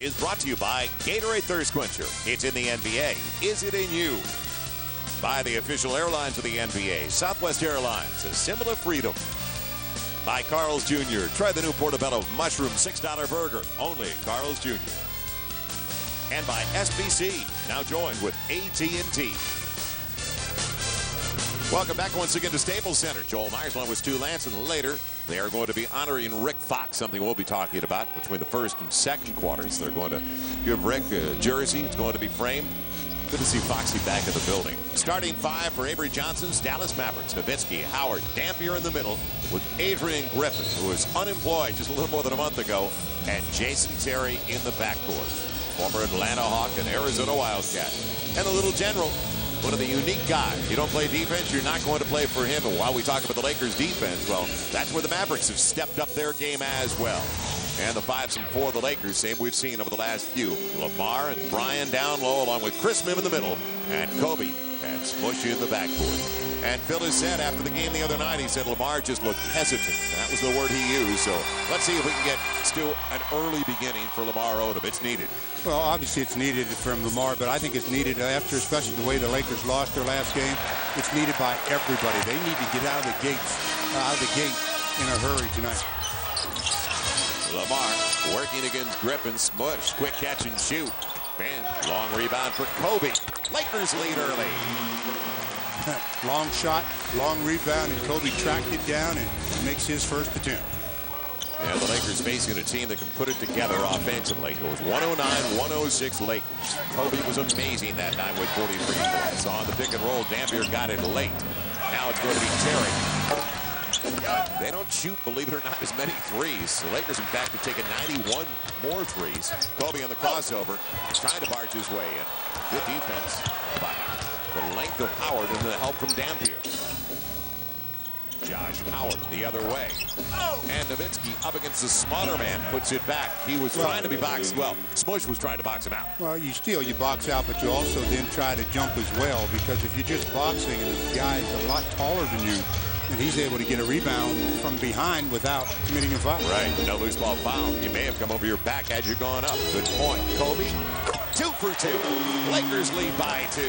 Is brought to you by Gatorade Thirst Quencher. It's in the NBA. Is it in you? By the official airlines of the NBA, Southwest Airlines, a symbol of freedom. By Carl's Jr. Try the new Portobello Mushroom $6 burger. Only Carl's Jr. And by SBC, now joined with AT&T. Welcome back once again to Staples Center. Joel Myers along with Stu Lance, and later they are going to be honoring Rick Fox, something we'll be talking about between the first and second quarters. They're going to give Rick a jersey. It's going to be framed. Good to see Foxy back in the building. Starting five for Avery Johnson's Dallas Mavericks. Nowitzki, Howard, Dampier in the middle with Adrian Griffin, who was unemployed just a little more than a month ago, and Jason Terry in the backcourt. Former Atlanta Hawk and Arizona Wildcat. And the little general, one of the unique guys. You don't play defense, you're not going to play for him. And while we talk about the Lakers defense, well, that's where the Mavericks have stepped up their game as well. And the 5s and 4 of the Lakers, same we've seen over the last few. Lamar and Bryant down low, along with Chris Mim in the middle, and Kobe and Smushy in the backcourt. And Phil has said after the game the other night, he said Lamar just looked hesitant. That was the word he used. So let's see if we can get, Stu, an early beginning for Lamar Odom. It's needed. Well, obviously it's needed from Lamar, but I think it's needed after, especially the way the Lakers lost their last game. It's needed by everybody. They need to get out of the gate in a hurry tonight. Lamar working against Griffin. Smush, quick catch and shoot. Man, long rebound for Kobe. Lakers lead early. Long shot, long rebound, and Kobe tracked it down and makes his first attempt. Yeah, the Lakers facing a team that can put it together offensively. It was 109-106 Lakers. Kobe was amazing that night with 43 points. On the pick and roll, Dampier got it late. Now it's going to be Terry. They don't shoot, believe it or not, as many threes. The Lakers, in fact, have taken 91 more threes. Kobe on the crossover, trying to barge his way in. Good defense by the length of Howard and the help from Dampier. Josh Howard the other way. And Nowitzki up against the smaller man, puts it back. He was trying to be boxed. Well, Smush was trying to box him out. Well, you box out, but you also then try to jump as well, because if you're just boxing and the guy is a lot taller than you, and he's able to get a rebound from behind without committing a foul. Right, no loose ball foul. You may have come over your back had you gone up. Good point. Kobe, 2 for 2. Lakers lead by 2.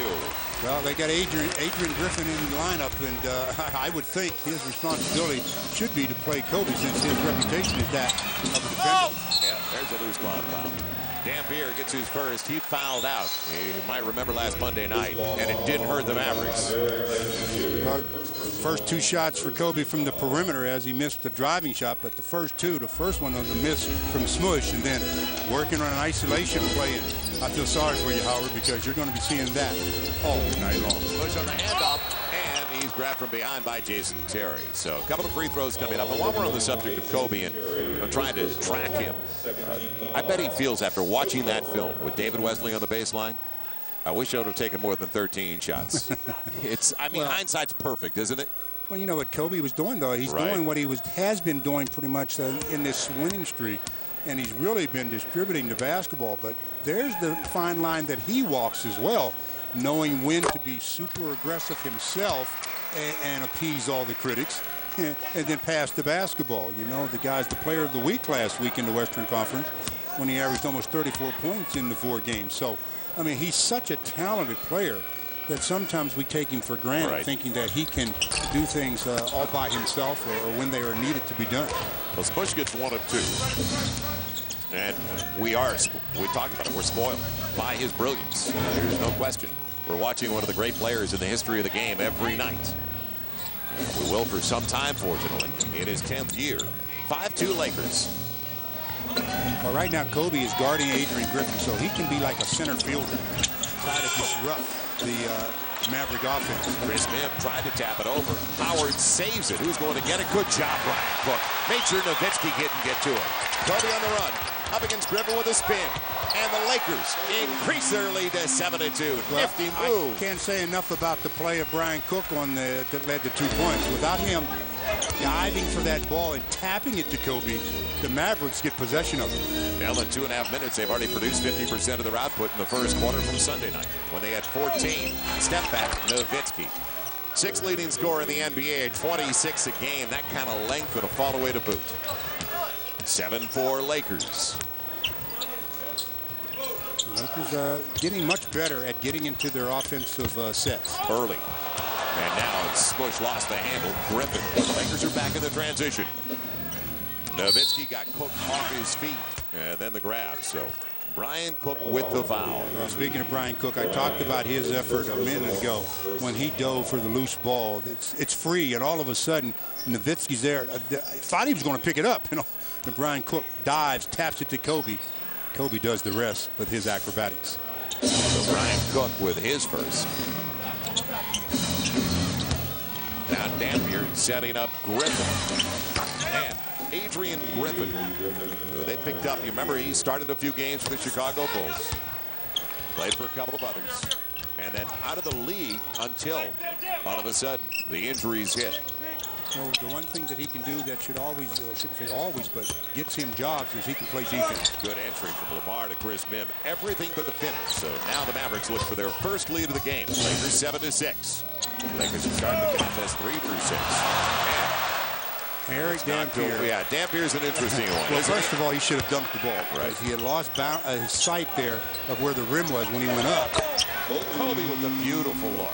Well, they got Adrian Griffin in the lineup, and I would think his responsibility should be to play Kobe, since his reputation is that of a defender. Yeah, there's a loose ball foul. Dampier gets his first. He fouled out. You might remember last Monday night, and it didn't hurt the Mavericks. First 2 shots for Kobe from the perimeter, as he missed the driving shot, but the first one was a miss from Smush, and then working on an isolation play. And I feel sorry for you, Howard, because you're going to be seeing that all night long. Smush on the handoff, and he's grabbed from behind by Jason Terry. So a couple of free throws coming up. And while we're on the subject of Kobe and I'm trying to track him, I bet he feels after watching that film with David Wesley on the baseline, I wish I would have taken more than 13 shots. Hindsight's perfect, isn't it? Well, you know what Kobe was doing, though. He's doing what he has been doing pretty much in this winning streak, and he's really been distributing the basketball. But there's the fine line that he walks as well, knowing when to be super aggressive himself and appease all the critics, and then pass the basketball. You know, the guy's the player of the week last week in the Western Conference when he averaged almost 34 points in the 4 games. So, I mean, he's such a talented player that sometimes we take him for granted, thinking that he can do things all by himself or when they are needed to be done. Well, Smush gets 1 of 2. And we talked about it, we're spoiled by his brilliance. There's no question. We're watching one of the great players in the history of the game every night. We will for some time, fortunately, in his 10th year. 5-2 Lakers. Well, right now, Kobe is guarding Adrian Griffin, so he can be like a center fielder, try to disrupt the Maverick offense. Chris Mim tried to tap it over. Howard saves it. Who's going to get it? Good job, Bryant. Cook. Made sure Nowitzki didn't get to it. Kobe on the run. Up against Griffin with a spin. And the Lakers increase their lead to 7-2. Well, Nifty move. I can't say enough about the play of Bryant Cook that led to 2 points. Without him diving for that ball and tapping it to Kobe, the Mavericks get possession of it. Well, in 2.5 minutes, they've already produced 50% of their output in the first quarter from Sunday night, when they had 14. Step back, Nowitzki. 6th leading scorer in the NBA, 26 a game. That kind of length would have fall away to boot. 7-4 Lakers. is getting much better at getting into their offensive sets. Early. And now it's Smush lost the handle. Griffin. The Lakers are back in the transition. Nowitzki got Cook off his feet. And then the grab. So Bryant Cook with the foul. Well, speaking of Bryant Cook, I talked about his effort a minute ago when he dove for the loose ball. It's free, and all of a sudden, Nowitzki's there. I thought he was going to pick it up. And Bryant Cook dives, taps it to Kobe. Kobe does the rest with his acrobatics. So Bryant Cook with his first. Now Dampier setting up Griffin. And Adrian Griffin, who they picked up. You remember he started a few games for the Chicago Bulls. Played for a couple of others. And then out of the league until all of a sudden the injuries hit. So the one thing that he can do that should always, shouldn't say always, but gets him jobs is he can play defense. Good entry from Lamar to Chris Mim. Everything but the finish. So now the Mavericks look for their first lead of the game. Lakers 7-6. Lakers have started the contest 3 through 6. Eric Dampier. Yeah, Dampier's an interesting one. Well, first of all, he should have dunked the ball. Right. He had lost his sight there of where the rim was when he went up. Kobe with a beautiful look.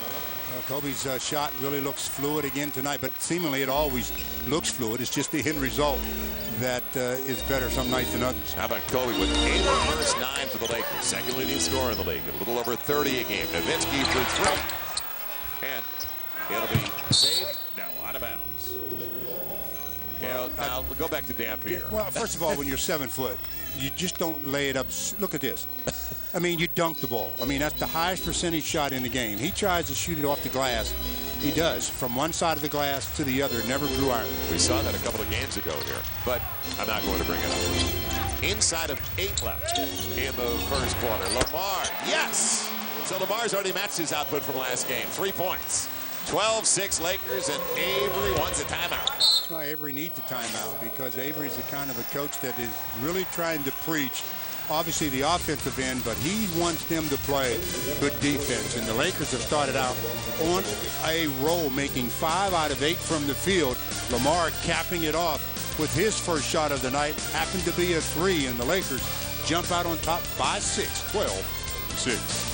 Kobe's shot really looks fluid again tonight, but seemingly it always looks fluid. It's just the end result that is better some nights than others. How about Kobe with 8 of the first 9 for the Lakers. Second leading scorer in the league. A little over 30 a game. Nowitzki for 3. And it'll be saved. No, out of bounds. Now we'll go back to Dampier. Well, first of all, when you're 7 foot, you just don't lay it up. Look at this. I mean, you dunk the ball. I mean, that's the highest percentage shot in the game. He tries to shoot it off the glass. He does. From one side of the glass to the other. Never grew iron. We saw that a couple of games ago here, but I'm not going to bring it up. Inside of 8 left in the first quarter. Lamar, yes! So Lamar's already matched his output from last game. 3 points. 12-6 Lakers, and Avery wants a timeout. Well, Avery needs a timeout because Avery's the kind of a coach that is really trying to preach, obviously, the offensive end, but he wants them to play good defense. And the Lakers have started out on a roll, making 5 out of 8 from the field. Lamar capping it off with his first shot of the night. Happened to be a 3, and the Lakers jump out on top by 6, 12-6.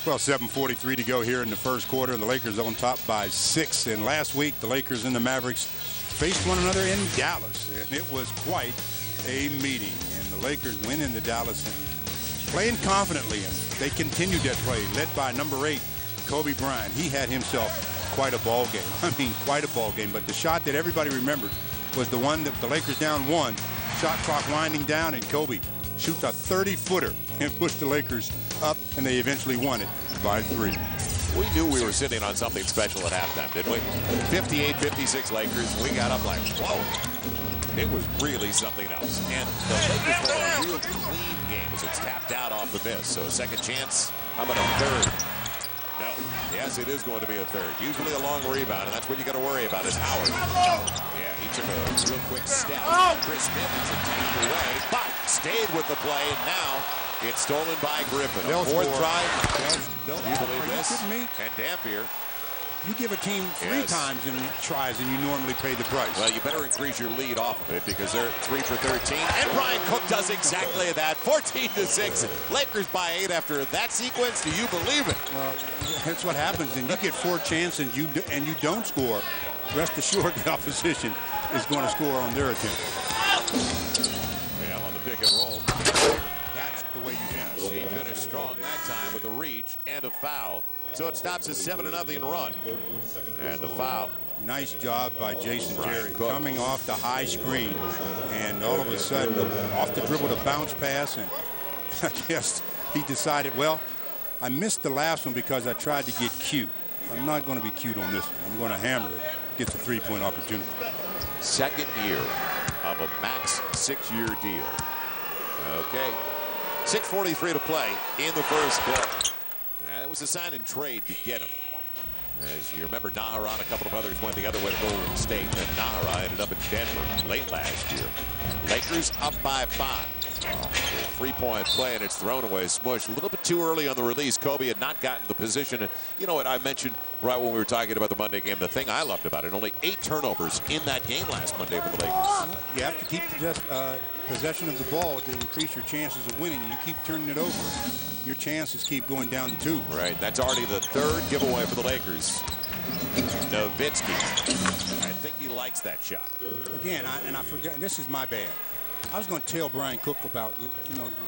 Well, 7:43 to go here in the first quarter, and the Lakers on top by 6. And last week, the Lakers and the Mavericks faced one another in Dallas, and it was quite a meeting. And the Lakers went into Dallas and playing confidently, and they continued that play, led by number 8, Kobe Bryant. He had himself quite a ball game. I mean, quite a ball game. But the shot that everybody remembered was the one that the Lakers down 1, shot clock winding down, and Kobe shoots a 30-footer and pushed the Lakers up, and they eventually won it by 3. We knew we were sitting on something special at halftime, didn't we? 58-56 Lakers. We got up like, whoa. It was really something else. And the Lakers were a real clean game as it's tapped out off the miss. So a second chance. How about a third? No. Yes, it is going to be a third. Usually a long rebound, and that's what you got to worry about is Howard. Yeah, he took a real quick step. Chris Mim has it taken away, but stayed with the play, and now it's stolen by Griffin. A 4th try. Do you believe this? Are you kidding me? And Dampier. You give a team 3 times and tries, and you normally pay the price. Well, you better increase your lead off of it because they're 3 for 13. And Bryant Cook does exactly that. 14-6. Lakers by 8 after that sequence. Do you believe it? Well, that's what happens. And you get 4 chances and you don't score. Rest assured the opposition is going to score on their attempt. Well, on the pick and roll. That's the way you finish. He finished strong that time with a reach and a foul. So it stops a 7-0 run. And the foul. Nice job by Jason Terry Cook. coming off the high screen. And all of a sudden, off the dribble, to bounce pass. And I guess he decided, well, I missed the last one because I tried to get cute. I'm not going to be cute on this one. I'm going to hammer it. Gets a 3-point opportunity. Second year of a max 6-year deal. Okay. 6:43 to play in the first quarter. It was a sign and trade to get him. As you remember, Nahara and a couple of others went the other way to Golden State. Then Nahara ended up in Denver late last year. Lakers up by 5. Three-point play, and it's thrown away. Smush a little bit too early on the release. Kobe had not gotten the position. And you know what I mentioned right when we were talking about the Monday game? The thing I loved about it, only 8 turnovers in that game last Monday for the Lakers. You have to keep possession of the ball to increase your chances of winning. You keep turning it over, your chances keep going down to 2. Right. That's already the 3rd giveaway for the Lakers. Nowitzki. I think he likes that shot. Again, I forgot. This is my bad. I was going to tell Brian Cook about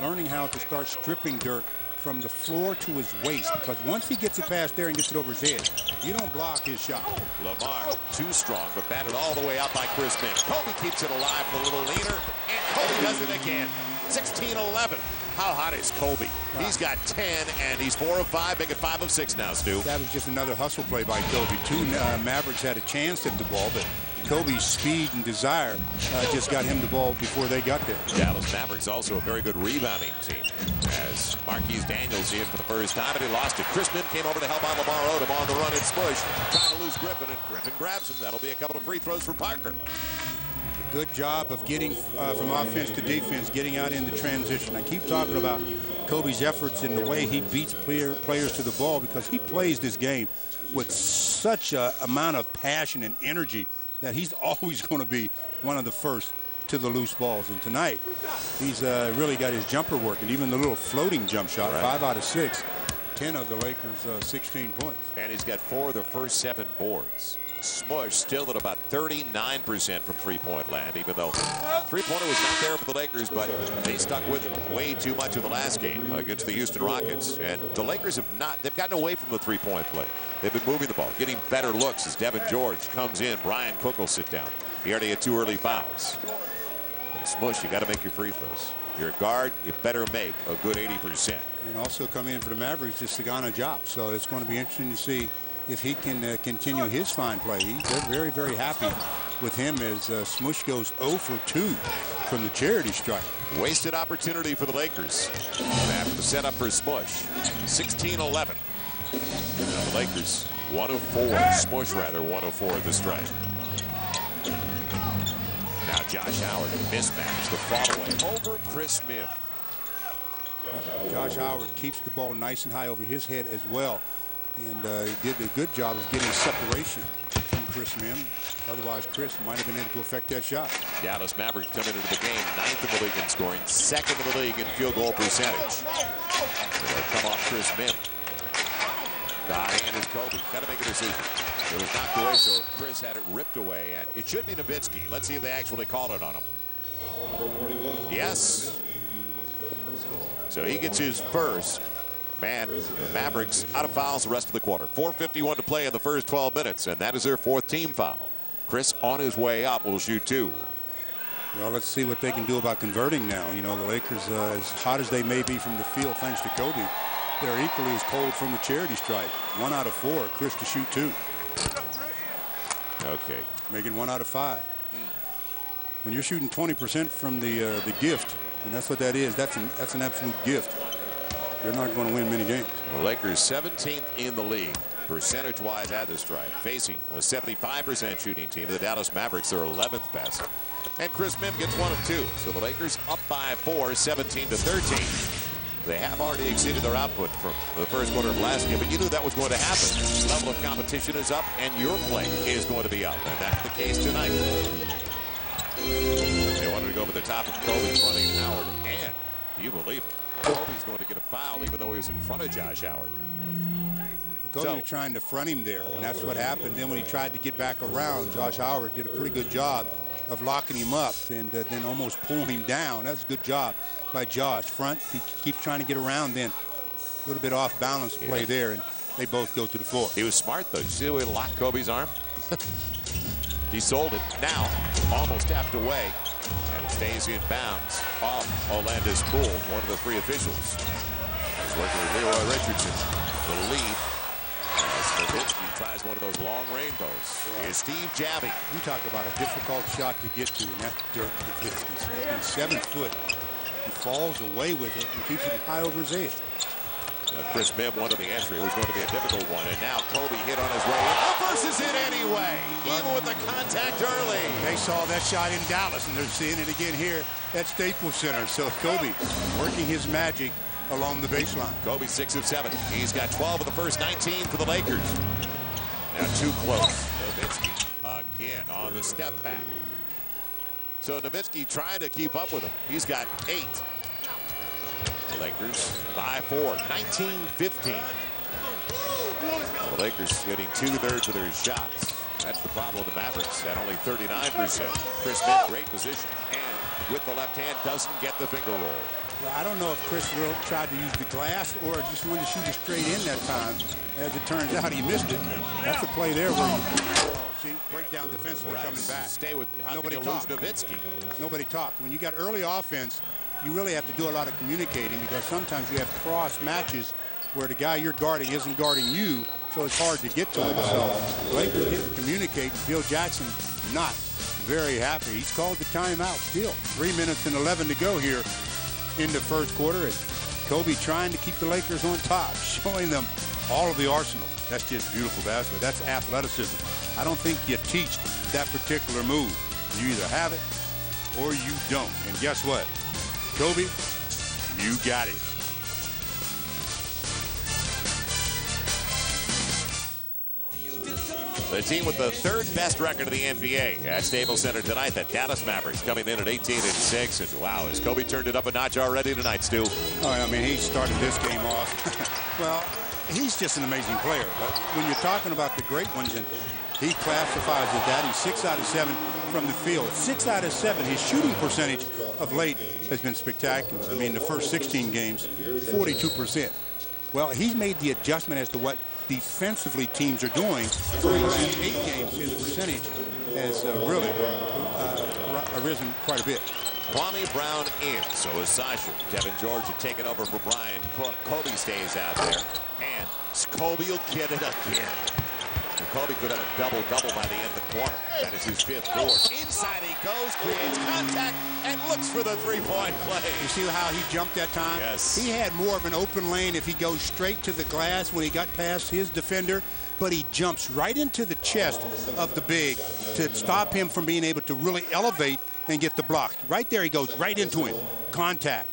learning how to start stripping Dirk from the floor to his waist, because once he gets it past there and gets it over his head, you don't block his shot. Lamar too strong, but batted all the way out by Chris Bynum. Kobe keeps it alive a little leaner, and Kobe does it again. 16-11. How hot is Kobe? Wow. He's got 10, and he's 4 of 5, making 5 of 6 now, Stu. That was just another hustle play by Kobe. 2 Mavericks had a chance at the ball, but Kobe's speed and desire just got him the ball before they got there. Dallas Mavericks also a very good rebounding team, as Marquise Daniels in for the first time, and he lost it. Chris Bynum came over to help out Lamar Odom on the run and Smush, trying to lose Griffin, and Griffin grabs him. That'll be a couple of free throws for Parker. Good job of getting from offense to defense, getting out into transition. I keep talking about Kobe's efforts and the way he beats players to the ball, because he plays this game with such an amount of passion and energy that he's always going to be one of the first to the loose balls. And tonight, he's really got his jumper working, even the little floating jump shot, right. 5 out of 6, 10 of the Lakers' 16 points. And he's got 4 of the first 7 boards. Smush still at about 39% from three-point land, even though three-pointer was not there for the Lakers, but they stuck with it way too much in the last game against the Houston Rockets. And the Lakers they've gotten away from the three-point play. They've been moving the ball, getting better looks as Devin George comes in. Bryant Cook will sit down. He already had 2 early fouls. And Smush, you got to make your free throws. You're a guard, you better make a good 80%. And also come in for the Mavericks, just Sagana job. So it's going to be interesting to see if he can continue his fine play. They're very, very happy with him as Smush goes 0 for 2 from the charity stripe. Wasted opportunity for the Lakers after the setup for Smush. 16-11. The Lakers 1 of 4. Smush rather 1 of 4 at the stripe. Now Josh Howard, mismatch, the follow-away over Chris Bynum. Josh Howard keeps the ball nice and high over his head as well. And he did a good job of getting separation from Chris Bynum. Otherwise, Chris might have been able to affect that shot. Dallas Mavericks coming into the game 9th in the league in scoring, 2nd in the league in field goal percentage. They'll come off Chris Bynum. The high hand is Kobe. Got to make a decision. It was knocked away, so Chris had it ripped away, and it should be Nowitzki. Let's see if they actually called it on him. Yes. So he gets his first. Man, the Mavericks out of fouls the rest of the quarter. 4:51 to play in the first 12 minutes, and that is their 4th team foul. Chris on his way up will shoot 2. Well, let's see what they can do about converting now. You know, the Lakers, as hot as they may be from the field, thanks to Kobe, they're equally as cold from the charity stripe. 1 out of 4. Chris to shoot 2. Okay. Making 1 out of 5. When you're shooting 20% from the gift, and that's what that is, that's an absolute gift. They're not going to win many games. The Lakers 17th in the league percentage-wise at the stripe, facing a 75% shooting team. The Dallas Mavericks are 11th best. And Chris Bynum gets 1 of 2. So the Lakers up by 4, 17-13. They have already exceeded their output from the first quarter of last game, but you knew that was going to happen. The level of competition is up, and your play is going to be up, and that's the case tonight. They wanted to go over the top of Kobe fronting Howard, and you believe it, Kobe's going to get a foul even though he was in front of Josh Howard. Kobe was trying to front him there, and that's what happened. Then when he tried to get back around, Josh Howard did a pretty good job of locking him up and then almost pulling him down. That's a good job by Josh. Front, he keeps trying to get around, then a little bit off balance play there, and they both go to the floor. He was smart, though. Did you see the way he locked Kobe's arm? He sold it. Now, almost tapped away. And it stays in bounds off Orlando's pool, one of the 3 officials. He's working with Leroy Richardson. The lead as Nowitzki tries one of those long rainbows. Here's Steve Jabbing. You talk about a difficult shot to get to, and that's Dirk Nowitzki. He's 7 foot. He falls away with it and keeps it high over his head. Chris Mim wanted the entry. It was going to be a difficult one. And now Kobe hit on his way in. Oh, versus it anyway. Even with the contact early. They saw that shot in Dallas, and they're seeing it again here at Staples Center. So Kobe working his magic along the baseline. Kobe 6 of 7. He's got 12 of the first 19 for the Lakers. Now too close. Nowitzki again on the step back. So Nowitzki trying to keep up with him. He's got 8. The Lakers by 4, 19-15. The Lakers getting 2/3 of their shots. That's the problem with the Mavericks at only 39%. Chris Smith, great position, and with the left hand doesn't get the finger roll. Well, I don't know if Chris will tried to use the glass or just wanted to shoot it straight in that time. As it turns out, he missed it. That's a play there where see, breakdown defensively coming back. Stay with nobody talked. Nowitzki. Nobody talked. When you got early offense, you really have to do a lot of communicating because sometimes you have cross matches where the guy you're guarding isn't guarding you, so it's hard to get to him. So Lakers didn't communicate. Bill Jackson not very happy. He's called the timeout still. 3 minutes and 11 to go here in the first quarter. And Kobe trying to keep the Lakers on top, showing them all of the arsenal. That's just beautiful basketball. That's athleticism. I don't think you teach that particular move. You either have it or you don't. And guess what? Kobe, you got it. The team with the 3rd best record of the NBA at Staples Center tonight, the Dallas Mavericks, coming in at 18-6. And wow, has Kobe turned it up a notch already tonight, Stu? Oh, I mean, he started this game off. Well, he's just an amazing player. But when you're talking about the great ones, and he classifies as that, he's 6 out of 7 from the field. 6 out of 7. His shooting percentage of late has been spectacular. I mean, the first 16 games, 42%. Well, he's made the adjustment as to what defensively teams are doing. For the last 8 games, his percentage has really risen quite a bit. Kwame Brown in, so is Sasha. Devin George had taken over for Bryant. Kobe stays out there, and Kobe will get it again. And Kobe could have a double-double by the end of the quarter. That is his 5th board. Inside he goes, creates contact, and looks for the 3-point play. You see how he jumped that time? Yes. He had more of an open lane if he goes straight to the glass when he got past his defender, but he jumps right into the chest of the big to stop him from being able to really elevate and get the block. Right there he goes right into him. Contact.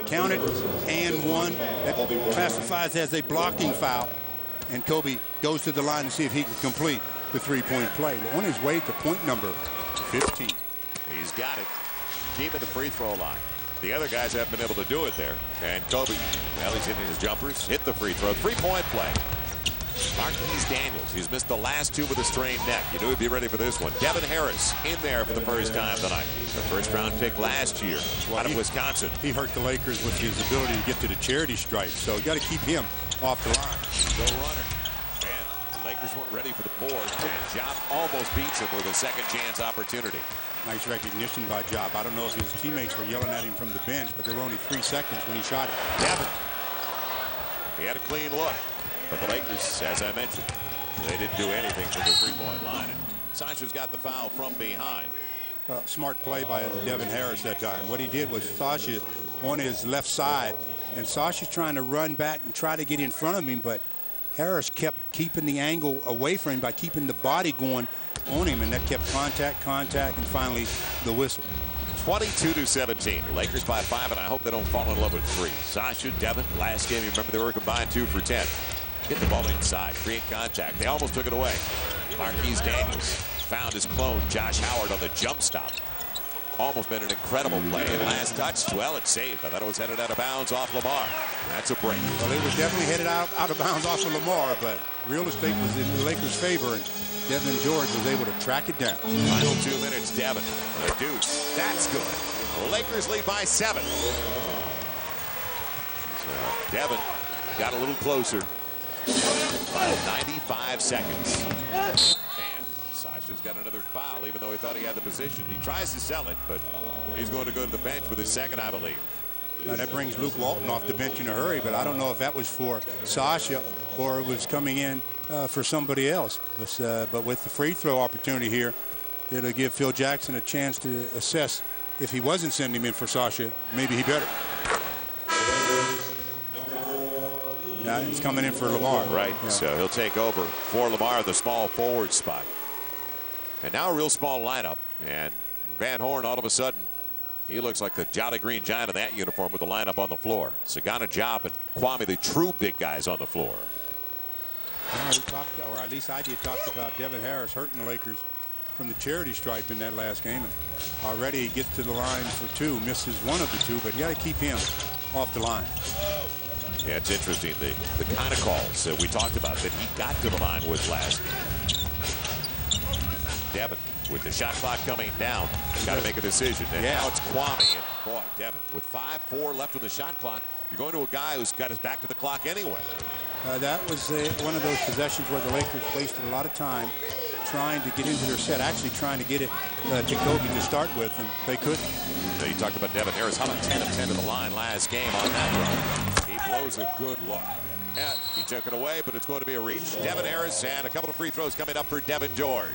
Count it, and 1. That classifies as a blocking foul. And Kobe goes to the line to see if he can complete the 3-point play. On his way to point number 15. He's got it. Keeping the free throw line. The other guys haven't been able to do it there. And Kobe, well, he's hitting his jumpers, hit the free throw. 3-point play. Marquise Daniels, he's missed the last 2 with a strained neck. You knew he'd be ready for this one. Devin Harris in there for the first time tonight. The first-round pick last year out of Wisconsin. He hurt the Lakers with his ability to get to the charity stripe, so you got to keep him off the line. Go runner. Man, the Lakers weren't ready for the board, and Job almost beats him with a second-chance opportunity. Nice recognition by Job. I don't know if his teammates were yelling at him from the bench, but there were only 3 seconds when he shot it. Devin. He had a clean look. But the Lakers, as I mentioned, they didn't do anything from the 3-point line. And Sasha's got the foul from behind. Smart play by Devin Harris that time. What he did was Sasha on his left side, and Sasha's trying to run back and try to get in front of him, but Harris kept keeping the angle away from him by keeping the body going on him, and that kept contact, and finally the whistle. 22-17. Lakers by 5, and I hope they don't fall in love with 3. Sasha, Devin, last game, you remember they were combined 2 for 10. Hit the ball inside, create contact. They almost took it away. Marquise Daniels found his clone, Josh Howard, on the jump stop. Almost been an incredible play. And last touch, well, it's saved. I thought it was headed out of bounds off Lamar. That's a break. Well, it was definitely headed out of bounds off of Lamar, but real estate was in the Lakers' favor, and Devin George was able to track it down. Final 2 minutes, Devin. The deuce. That's good. The Lakers lead by 7. So Devin got a little closer. 95 seconds. And Sasha's got another foul, even though he thought he had the position. He tries to sell it, but he's going to go to the bench with his 2nd, I believe. Now that brings Luke Walton off the bench in a hurry, but I don't know if that was for Sasha or it was coming in for somebody else. But with the free throw opportunity here, it'll give Phil Jackson a chance to assess if he wasn't sending him in for Sasha, maybe he better. Now he's coming in for Lamar. Right, yeah. So he'll take over for Lamar, the small forward spot. And now a real small lineup. And Van Horn, all of a sudden, he looks like the Jolly Green Giant in that uniform with the lineup on the floor. Sagana Diop and Kwame, the true big guys on the floor. We talked, or at least I did, talk about Devin Harris hurting the Lakers from the charity stripe in that last game. And already he gets to the line for 2, misses one of the 2, but you got to keep him off the line. Yeah, it's interesting the kind of calls that we talked about that he got to the line with last game. Devin with the shot clock coming down, got to make a decision. And now it's Kwame. And boy, Devin, with 5-4 left on the shot clock, you're going to a guy who's got his back to the clock anyway. That was one of those possessions where the Lakers wasted a lot of time trying to get into their set, actually trying to get it to Kobe to start with, and they couldn't. You talked about Devin Harris. How about 10 of 10 to the line last game on that run? He blows a good look. Yeah, he took it away, but it's going to be a reach. Devin Harris and a couple of free throws coming up for Devin George.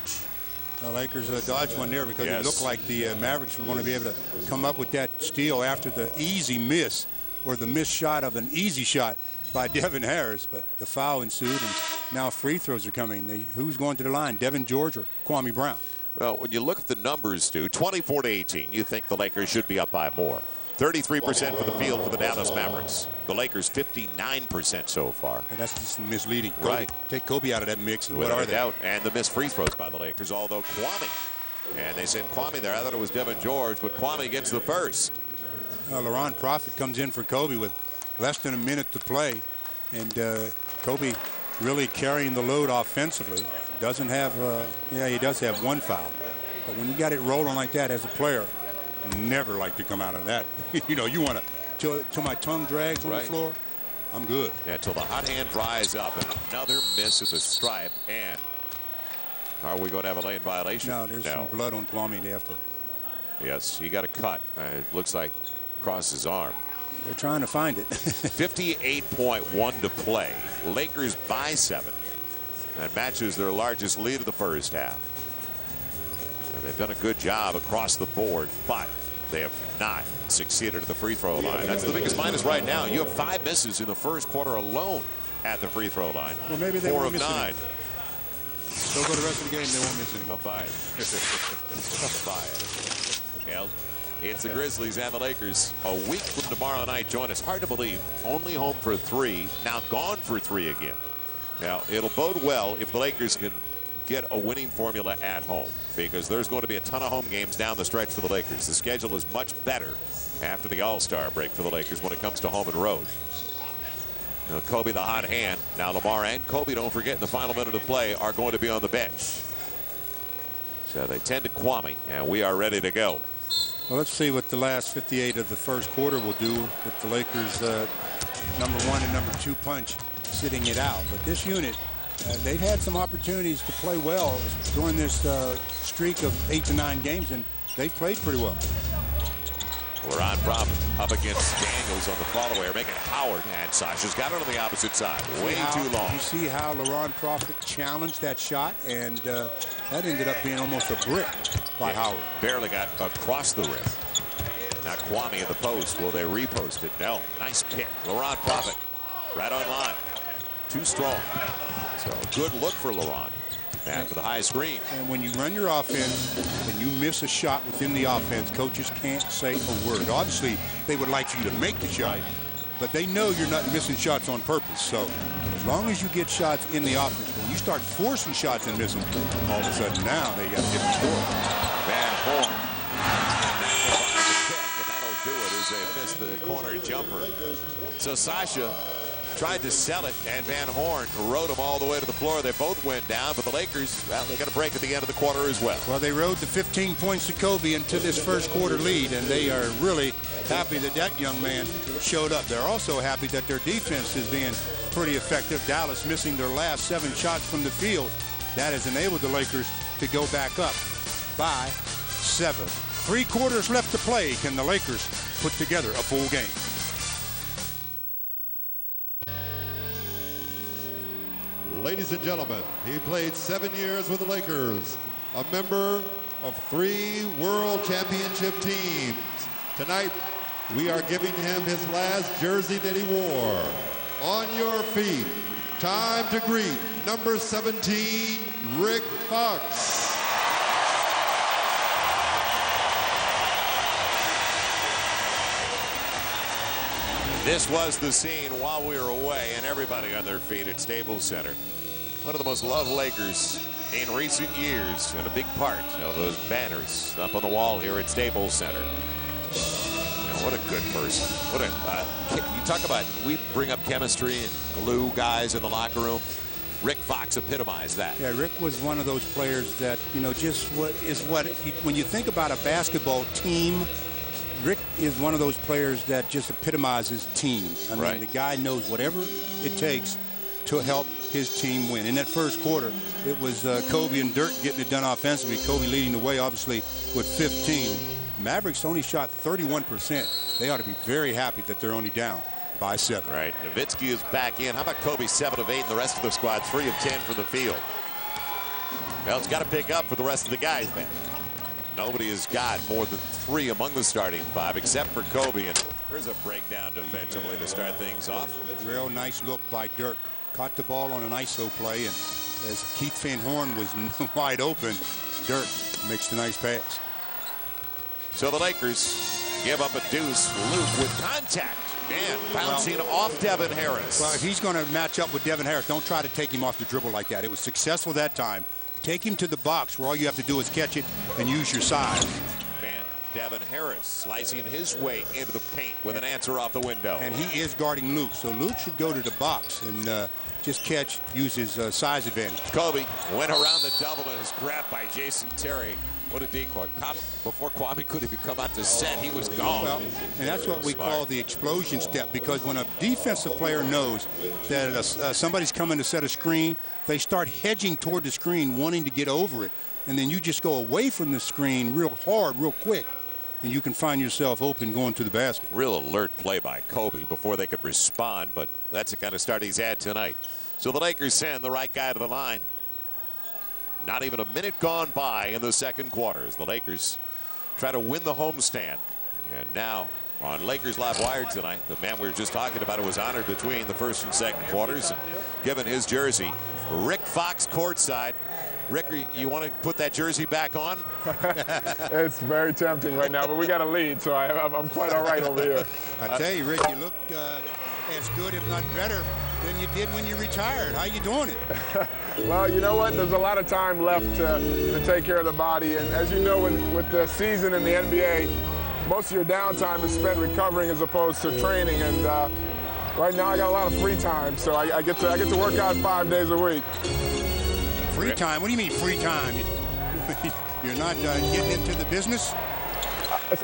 The Lakers dodged one there because it looked like the Mavericks were going to be able to come up with that steal after the easy miss, or the missed shot of an easy shot by Devin Harris, but the foul ensued, and now free throws are coming. Who's going to the line, Devin George or Kwame Brown? Well, when you look at the numbers, Stu, 24-18, you think the Lakers should be up by more. 33% for the field for the Dallas Mavericks. The Lakers 59% so far. And that's just misleading. Right. Take Kobe out of that mix, and what Without are a they? doubt. And the missed free throws by the Lakers, although Kwame. And they said Kwame there. I thought it was Devin George, but Kwame gets the first. Laurent Prophet comes in for Kobe with less than a minute to play, and Kobe really carrying the load offensively. Doesn't have, he does have one foul, but when you got it rolling like that as a player, never like to come out of that. You know, you want to till my tongue drags on the floor. I'm good. Yeah, till the hot hand dries up, and another miss at the stripe. And are we going to have a lane violation? No, there's some blood on Kwame. They have to. Yes, he got a cut. It looks like across his arm. They're trying to find it. 58.1 to play. Lakers by 7. That matches their largest lead of the first half. And they've done a good job across the board, but they have not succeeded at the free throw line. That's the biggest minus right now. You have 5 misses in the first quarter alone at the free throw line. Well, maybe they 4 won't of miss 9. They'll go the rest of the game. They won't miss it. I'll buy it. I'll buy it. Well, it's the Grizzlies and the Lakers a week from tomorrow night. Join us. Hard to believe. Only home for 3. Now gone for 3 again. Now, it'll bode well if the Lakers can get a winning formula at home, because there's going to be a ton of home games down the stretch for the Lakers. The schedule is much better after the All-Star break for the Lakers when it comes to home and road. Now, Kobe, the hot hand. Now Lamar and Kobe, don't forget, in the final minute of play, are going to be on the bench. So they tend to Kwame, and we are ready to go. Well, let's see what the last 58 of the first quarter will do with the Lakers' number 1 and number 2 punch sitting it out. But this unit, they've had some opportunities to play well during this streak of 8 to 9 games, and they've played pretty well. Laurent Prophet up against Daniels on the follow-away, making Howard, and Sasha's got it on the opposite side. Way too long. You see how Laurent Prophet challenged that shot, and that ended up being almost a brick by Howard. Barely got across the rim. Now Kwame in the post. Will they repost it? No. Nice pick. Laurent Prophet right on line. Too strong. So good look for Laurent. And for the high screen. And when you run your offense and you miss a shot within the offense, coaches can't say a word. Obviously, they would like you to make the shot, but they know you're not missing shots on purpose. So as long as you get shots in the offense, when you start forcing shots and missing, all of a sudden now they got a different score. Van Horn. And that'll do it as they miss the corner jumper. So Sasha tried to sell it, and Van Horn rode him all the way to the floor. They both went down, but the Lakers, well, they got a break at the end of the quarter as well. Well, they rode the 15 points to Kobe into this first quarter lead, and they are really happy that that young man showed up. They're also happy that their defense is being pretty effective. Dallas missing their last 7 shots from the field. That has enabled the Lakers to go back up by 7. 3 quarters left to play. Can the Lakers put together a full game? Ladies and gentlemen, he played 7 years with the Lakers, a member of 3 World Championship teams. Tonight, we are giving him his last jersey that he wore. On your feet. Time to greet number 17, Rick Fox. This was the scene while we were away, and everybody on their feet at Staples Center. One of the most loved Lakers in recent years, and a big part of those banners up on the wall here at Staples Center. What a good person. What a you talk about, we bring up chemistry and glue guys in the locker room. Rick Fox epitomized that. Yeah, Rick was one of those players that, you know, just when you think about a basketball team, Rick is one of those players that just epitomizes team. I mean, the guy knows whatever it takes to help his team win. In that first quarter, it was Kobe and Dirk getting it done offensively. Kobe leading the way, obviously, with 15. Mavericks only shot 31%. They ought to be very happy that they're only down by 7. Right. Nowitzki is back in. How about Kobe 7 of 8 and the rest of the squad 3 of 10 from the field? Well, it's got to pick up for the rest of the guys, man. Nobody has got more than 3 among the starting 5 except for Kobe. And there's a breakdown defensively to start things off. Real nice look by Dirk. Caught the ball on an ISO play, and as Keith Van Horn was wide open, Dirk makes the nice pass. So the Lakers give up a deuce. Luke with contact and bouncing off Devin Harris. Well, if he's going to match up with Devin Harris, don't try to take him off the dribble like that. It was successful that time. Take him to the box where all you have to do is catch it and use your size. Man, Devin Harris slicing his way into the paint with an answer off the window. And he is guarding Luke, so Luke should go to the box and just use his size advantage. Kobe went around the double and is grabbed by Jason Terry. What a decoy. Before Kwame could even come out to set, he was gone. Well, and that's what we call the explosion step, because when a defensive player knows that somebody's coming to set a screen, they start hedging toward the screen, wanting to get over it. And then you just go away from the screen real hard, real quick, and you can find yourself open going to the basket. Real alert play by Kobe before they could respond, but that's the kind of start he's had tonight. So the Lakers send the right guy to the line. Not even a minute gone by in the second quarter as the Lakers try to win the homestand. And now on Lakers Live Wire tonight, the man we were just talking about who was honored between the first and second quarters and given his jersey, Rick Fox courtside. Rick, you want to put that jersey back on? It's very tempting right now, but we got a lead, so I'm quite all right over here. I tell you, Rick, you look as good, if not better, than you did when you retired. How you doing it? Well, you know what? There's a lot of time left to take care of the body. And as you know, with the season in the NBA, most of your downtime is spent recovering as opposed to training. And right now I got a lot of free time, so I get to work out 5 days a week. Free time? What do you mean free time? You're not getting into the business?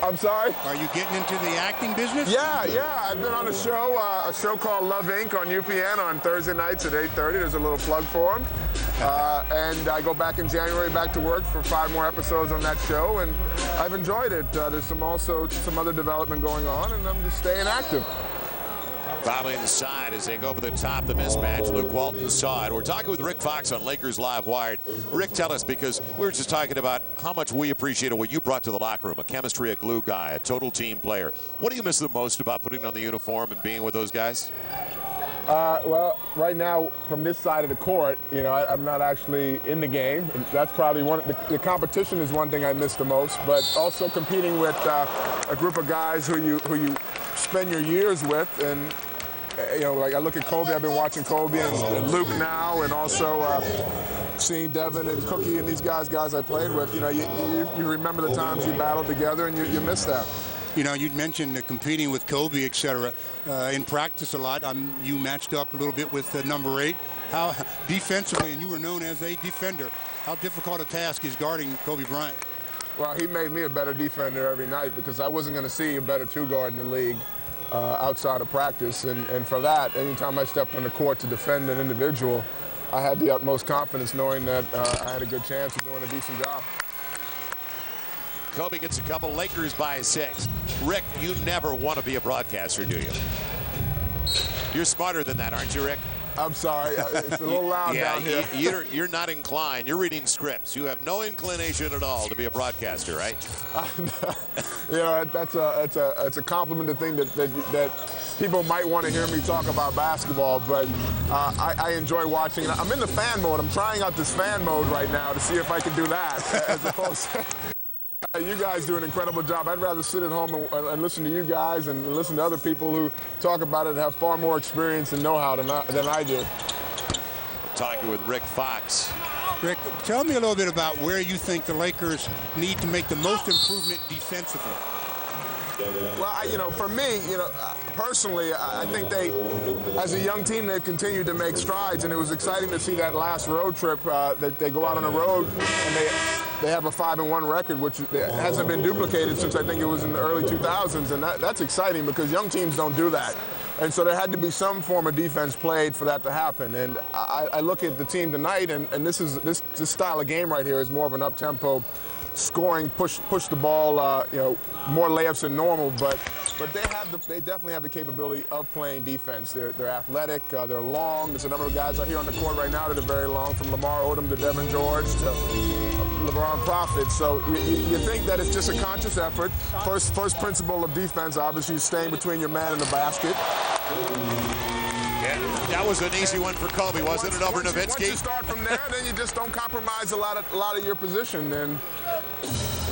I'm sorry? Are you getting into the acting business? Yeah. I've been on a show called Love Inc. on UPN on Thursday nights at 8:30. There's a little plug for them. And I go back in January back to work for 5 more episodes on that show, and I've enjoyed it. There's also some other development going on, and I'm just staying active. Fouling inside as they go over the top, the mismatch. Luke Walton saw it. We're talking with Rick Fox on Lakers Live Wired. Rick, tell us, because we were just talking about how much we appreciated what you brought to the locker room, a chemistry, a glue guy, a total team player. What do you miss the most about putting on the uniform and being with those guys? Well, right now, from this side of the court, you know, I'm not actually in the game. And that's probably the competition is one thing I miss the most, but also competing with a group of guys who you spend your years with. And you know, like I look at Kobe, I've been watching Kobe and Luke now, and also seeing Devin and Cookie and these guys I played with. You know, you remember the times you battled together, and you miss that. You know, you mentioned competing with Kobe, etc. In practice a lot. You matched up a little bit with number 8. How defensively, and you were known as a defender, how difficult a task is guarding Kobe Bryant? Well, he made me a better defender every night because I wasn't going to see a better 2-guard in the league outside of practice. And for that, anytime I stepped on the court to defend an individual, I had the utmost confidence knowing that I had a good chance of doing a decent job. Kobe gets a couple, Lakers by 6. Rick, you never want to be a broadcaster, do you? You're smarter than that, aren't you, Rick? I'm sorry. It's a little loud down here. You're not inclined. You're reading scripts. You have no inclination at all to be a broadcaster, right? You know, it's a compliment to think that people might want to hear me talk about basketball, but I enjoy watching it. I'm in the fan mode. I'm trying out this fan mode right now to see if I can do that as opposed to... You guys do an incredible job. I'd rather sit at home and listen to you guys and listen to other people who talk about it and have far more experience and know-how than I do. Talking with Rick Fox. Rick, tell me a little bit about where you think the Lakers need to make the most improvement defensively. Well, for me, personally, I think they, as a young team, they've continued to make strides, and it was exciting to see that last road trip that they go out on the road and they have a 5-1 record, which hasn't been duplicated since I think it was in the early 2000s, and that's exciting because young teams don't do that. And so there had to be some form of defense played for that to happen. And I look at the team tonight, and this style of game right here is more of an up-tempo scoring, push the ball, more layups than normal, but they definitely have the capability of playing defense. They're athletic, they're long. There's a number of guys out here on the court right now that are very long, from Lamar Odom to Devin George to LeBron Prophet. So you think that it's just a conscious effort. First principle of defense, obviously, is staying between your man and the basket. Yeah, that was an easy one for Kobe, wasn't it, over Nowitzki? Once you start from there, then you just don't compromise a lot of your position. And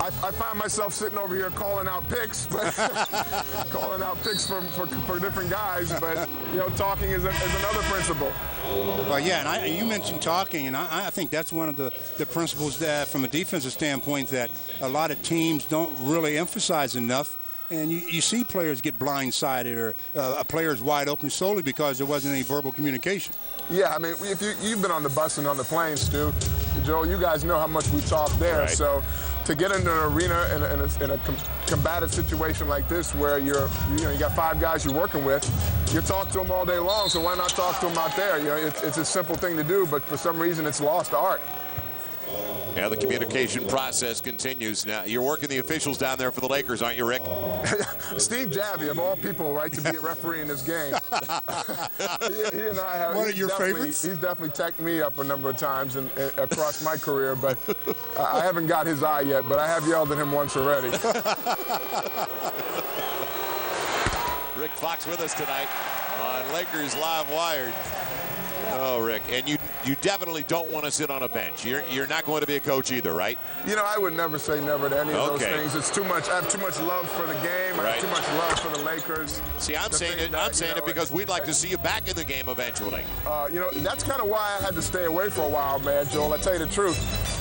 I find myself sitting over here calling out picks, but calling out picks for different guys. But talking is another principle. Well, yeah, and you mentioned talking, and I think that's one of the principles that, from a defensive standpoint, that a lot of teams don't really emphasize enough. And you see players get blindsided or a player's wide open solely because there wasn't any verbal communication. Yeah, I mean, if you've been on the bus and on the plane, Stu, Joe, you guys know how much we talk there. Right. So to get into an arena in a combative situation like this, where you got 5 guys you're working with, you talk to them all day long. So why not talk to them out there? It's a simple thing to do, but for some reason it's lost art. Yeah, the communication process continues. Now, you're working the officials down there for the Lakers, aren't you, Rick? Steve Javy, of all people, right, to be a referee in this game. he and I have. One of your favorites? He's definitely teched me up a number of times across my career, but I haven't got his eye yet, but I have yelled at him once already. Rick Fox with us tonight on Lakers Live Wired. Oh, Rick, and you definitely don't want to sit on a bench. You're not going to be a coach either, right? I would never say never to any of those things. It's too much. I have too much love for the game. I have too much love for the Lakers. See, I'm saying it because we'd like to see you back in the game eventually. That's kind of why I had to stay away for a while, man, Joel. I tell you the truth.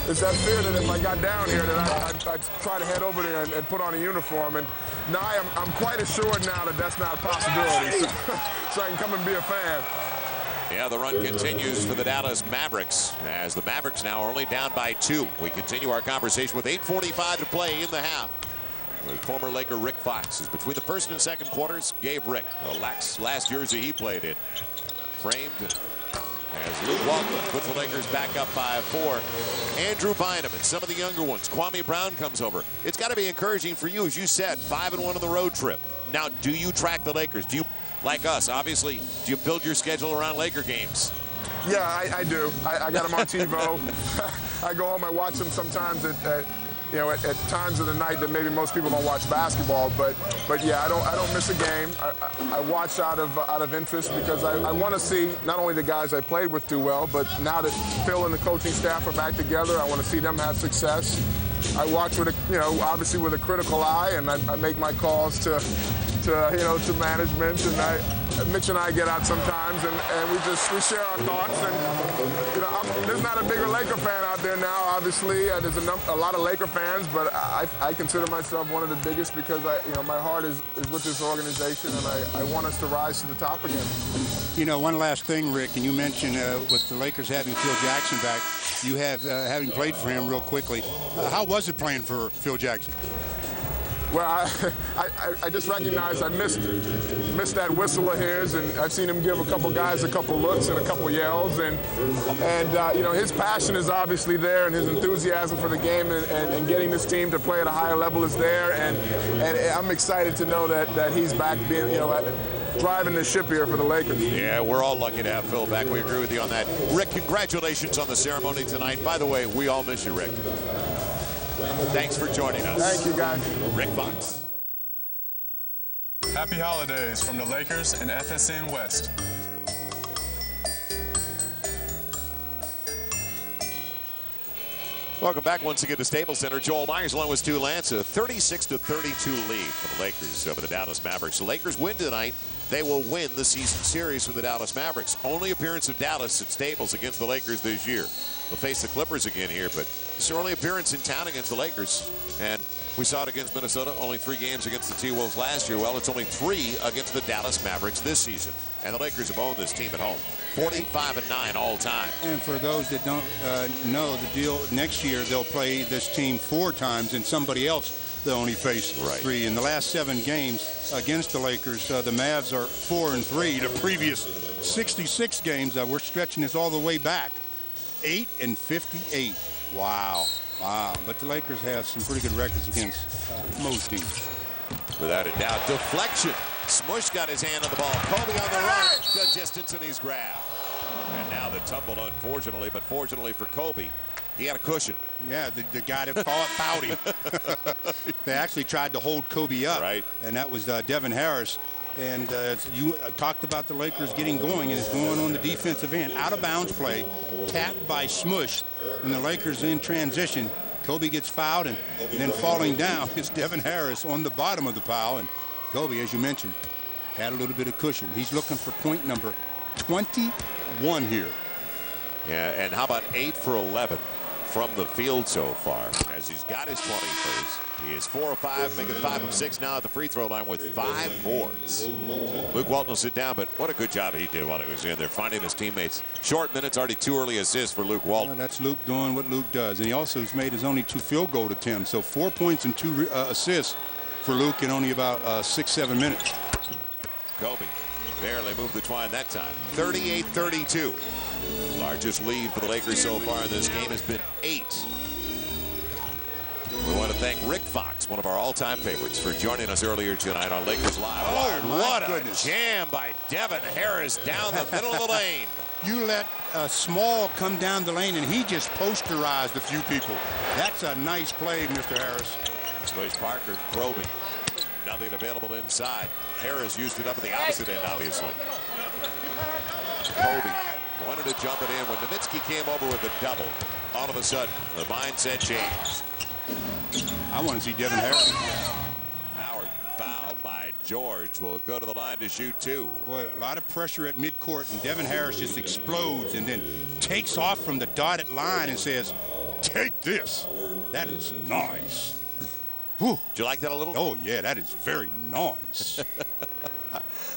It's that fear that if I got down here that I'd try to head over there and put on a uniform. And now I'm quite assured now that that's not a possibility. So I can come and be a fan. Yeah, the run continues for the Dallas Mavericks, as the Mavericks now are only down by 2. We continue our conversation with 8:45 to play in the half. With former Laker Rick Fox, is between the first and second quarters, gave Rick the last jersey he played in. Framed as Luke Walton puts the Lakers back up by 4. Andrew Bynum and some of the younger ones. Kwame Brown comes over. It's got to be encouraging for you, as you said, 5-1 on the road trip. Now, do you track the Lakers? Do you, like us, obviously, do you build your schedule around Laker games? Yeah, I do. I got them on TiVo. I go home, I watch them sometimes at times of the night that maybe most people don't watch basketball. But yeah, I don't miss a game. I watch out of interest because I want to see not only the guys I played with do well, but now that Phil and the coaching staff are back together, I want to see them have success. I watch with obviously with a critical eye, and I make my calls to management, and Mitch and I get out sometimes, and we share our thoughts. And there's not a bigger Laker fan out there now. Obviously, there's a lot of Laker fans, but I consider myself one of the biggest because my heart is with this organization, and I want us to rise to the top again. One last thing, Rick, and you mentioned with the Lakers having Phil Jackson back, you have having played for him real quickly. How was it playing for Phil Jackson? Well, I just recognized I missed that whistle of his, and I've seen him give a couple guys a couple looks and a couple yells, and his passion is obviously there, and his enthusiasm for the game and getting this team to play at a higher level is there, and I'm excited to know that he's back being driving the ship here for the Lakers. Yeah, we're all lucky to have Phil back. We agree with you on that. Rick, congratulations on the ceremony tonight. By the way, we all miss you, Rick. Thanks for joining us. Thank you, guys. Rick Fox. Happy holidays from the Lakers and FSN West. Welcome back once again to Staples Center. Joel Myers along with Stu Lance, a 36-32 lead for the Lakers over the Dallas Mavericks. The Lakers win tonight. They will win the season series from the Dallas Mavericks. Only appearance of Dallas at Staples against the Lakers this year. They'll face the Clippers again here, but it's their only appearance in town against the Lakers. And we saw it against Minnesota, only 3 games against the T-Wolves last year. Well, it's only 3 against the Dallas Mavericks this season. And the Lakers have owned this team at home. 45-9 all time. And for those that don't know the deal, next year they'll play this team 4 times and somebody else they'll only face 3. In the last 7 games against the Lakers, the Mavs are 4-3. The previous 66 games, we're stretching this all the way back. 8-58. Wow. Wow. But the Lakers have some pretty good records against most teams. Without a doubt. Deflection. Smush got his hand on the ball. Kobe on the run. Good distance, and he's grabbed. And now the tumble, unfortunately, but fortunately for Kobe, he had a cushion. Yeah, the guy that fouled him. They actually tried to hold Kobe up. Right. And that was Devin Harris. And you talked about the Lakers getting going, and it's going on the defensive end. Out of bounds play, tapped by Smush, and the Lakers in transition. Kobe gets fouled, and then falling down, it's Devin Harris on the bottom of the pile. And Kobe, as you mentioned, had a little bit of cushion. He's looking for point number 21 here. Yeah, and how about 8 for 11 from the field so far, as he's got his 21st. He is 4 of 5, making 5 of 6 now at the free throw line with 5 boards. Luke Walton will sit down, but what a good job he did while he was in there, finding his teammates. Short minutes, already 2 early assists for Luke Walton. Well, that's Luke doing what Luke does, and he also has made his only 2 field goal attempts. So 4 points and 2 assists for Luke in only about 6-7 minutes. Kobe barely moved the twine that time. 38-32. Largest lead for the Lakers so far in this game has been 8. We want to thank Rick Fox, one of our all-time favorites, for joining us earlier tonight on Lakers Live. What a jam by Devin Harris down the middle of the lane. You let Small come down the lane, and he just posterized a few people. That's a nice play, Mr. Harris. Smush Parker probing. Nothing available inside. Harris used it up at the opposite end, obviously. Kobe wanted to jump it in. When Nowitzki came over with a double, all of a sudden, the mindset changed. I want to see Devin Harris. Howard fouled by George. Will go to the line to shoot 2. Boy, a lot of pressure at midcourt, and Devin Harris just explodes and then takes off from the dotted line and says, "Take this." That is nice. Whew. Did you like that a little? Oh, yeah, that is very nice.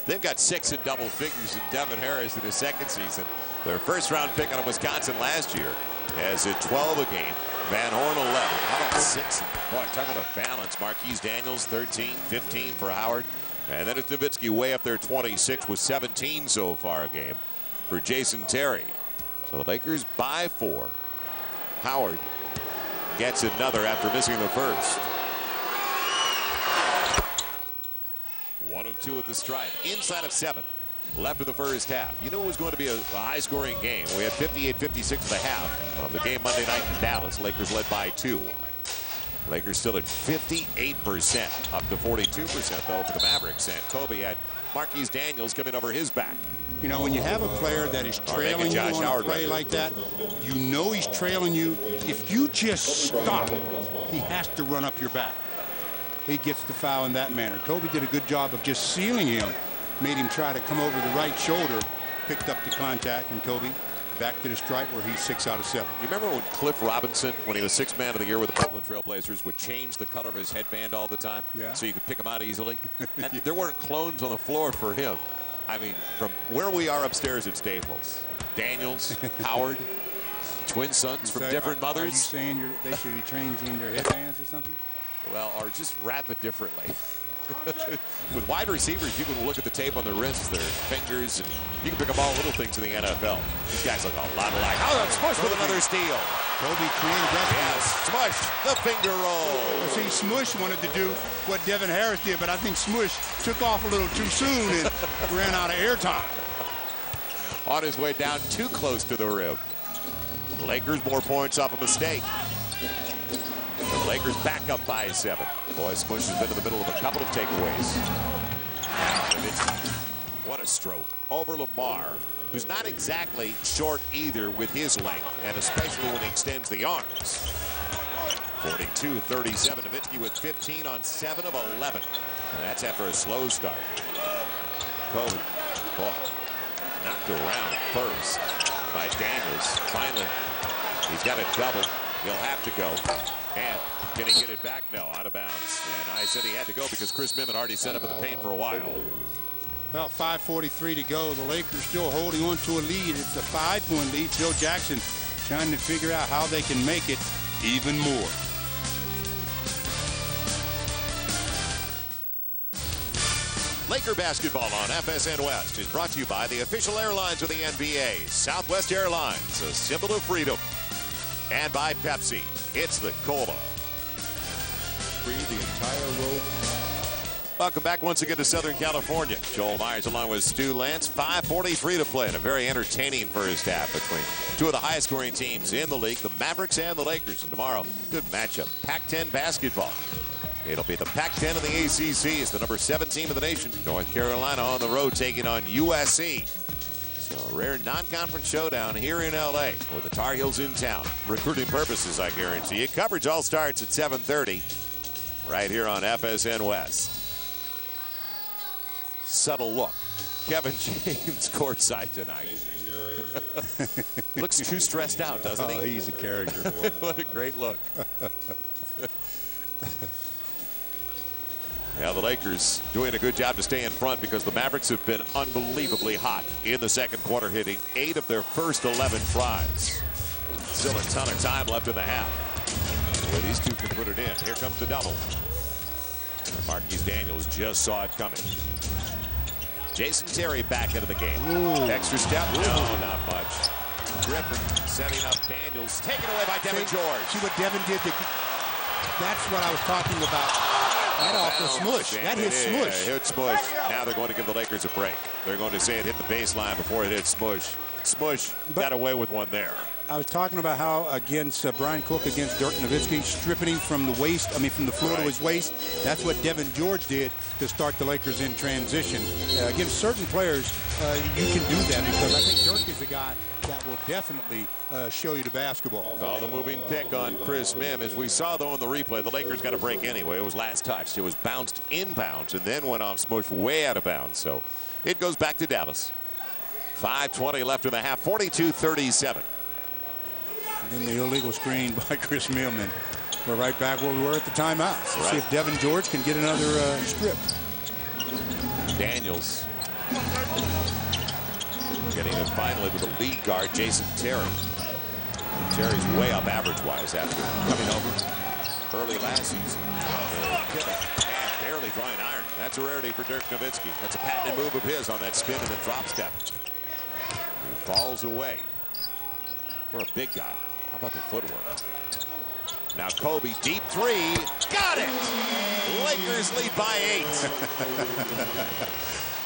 They've got 6 in double figures in Devin Harris in his 2nd season. Their first-round pick out of Wisconsin last year has a 12 a game. Van Horn 11. How about 6? Boy, talk about balance. Marquise Daniels 13, 15 for Howard. And then it's Nowitzki way up there, 26 with 17 so far a game for Jason Terry. So the Lakers by 4. Howard gets another after missing the first. 1 of 2 at the stripe. Inside of 7 left of the first half. You knew it was going to be a high-scoring game. We had 58-56 at the half of the game Monday night in Dallas. Lakers led by 2. Lakers still at 58%, up to 42% though for the Mavericks. And Kobe had Marquise Daniels coming over his back. You know, when you have a player that is trailing you on a play like that, you know he's trailing you. If you just stop, he has to run up your back. He gets the foul in that manner. Kobe did a good job of just sealing him, made him try to come over the right shoulder, picked up the contact, and Kobe back to the stripe where he's 6 out of 7. You remember when Cliff Robinson, when he was 6th man of the year with the Portland Trailblazers, would change the color of his headband all the time? Yeah. So you could pick him out easily? And Yeah. there weren't clones on the floor for him. I mean, from where we are upstairs at Staples, Daniels, Howard, twin sons from different mothers. Are you saying they should be changing their headbands or something? Well, or just wrap it differently. With wide receivers, you can look at the tape on their wrists, their fingers, and you can pick up all little things in the NFL. These guys look a lot alike. Oh, that's Smush with another steal. Kobe created that. Yes, Smush, the finger roll. Well, see, Smush wanted to do what Devin Harris did, but I think Smush took off a little too soon and ran out of airtime. On his way down too close to the rim. The Lakers more points off a mistake. The Lakers back up by 7. Boy, Smush has been in the middle of a couple of takeaways. What a stroke over Lamar, who's not exactly short either with his length, and especially when he extends the arms. 42-37, Nowitzki with 15 on 7 of 11. And that's after a slow start. Kobe, boy, knocked around first by Daniels. Finally, he's got a double. He'll have to go. And can he get it back? No, out of bounds. And I said he had to go because Chris Bynum had already set up in the paint for a while. About 5:43 to go. The Lakers still holding on to a lead. It's a 5-point lead. Phil Jackson trying to figure out how they can make it even more. Laker basketball on FSN West is brought to you by the official airlines of the NBA, Southwest Airlines, a symbol of freedom. And by Pepsi, it's the Cola. Free the entire road. Welcome back once again to Southern California. Joel Myers along with Stu Lance. 5:43 to play in a very entertaining first half between two of the highest scoring teams in the league, the Mavericks and the Lakers. And tomorrow, good matchup, Pac-10 basketball. It'll be the Pac-10 of the ACC. It's the number 7 team in the nation. North Carolina on the road taking on USC. So a rare non-conference showdown here in LA with the Tar Heels in town. Recruiting purposes, I guarantee you. Coverage all starts at 7:30 right here on FSN West. Subtle look. Kevin James courtside tonight. Looks too stressed out, doesn't he? Oh, he's a character. What a great look. Yeah, the Lakers doing a good job to stay in front because the Mavericks have been unbelievably hot in the second quarter, hitting 8 of their first 11 tries. Still a ton of time left in the half. Well, these two can put it in. Here comes the double. Marquise Daniels just saw it coming. Jason Terry back into the game. Ooh. Extra step? No, not much. Griffin setting up Daniels. Taken away by Devin George. See what Devin did? That's what I was talking about. That off the Smush. That hit Smush. Hit Smush. Now they're going to give the Lakers a break. They're going to say it hit the baseline before it hit Smush. Smush got away with one there. I was talking about how against Brian Cook against Dirk Nowitzki, stripping him from the waist, from the floor to his waist. That's what Devin George did to start the Lakers in transition. Against certain players, you can do that because I think Dirk is a guy that will definitely show you the basketball. Call the moving pick on Chris Mim. As we saw, though, in the replay, the Lakers got a break anyway. It was last touched. It was bounced inbounds and then went off Smush way out of bounds. So it goes back to Dallas. 5:20 left in the half, 42-37. And then the illegal screen by Chris Mim, and we're right back where we were at the timeout. Right. See if Devin George can get another strip. Daniels getting it finally with the lead guard, Jason Terry. Terry's way up average-wise after coming over early last season. Pivot and barely drawing iron. That's a rarity for Dirk Nowitzki. That's a patented move of his on that spin and then drop step. He falls away for a big guy. How about the footwork? Now Kobe, deep three. Got it! Lakers lead by 8.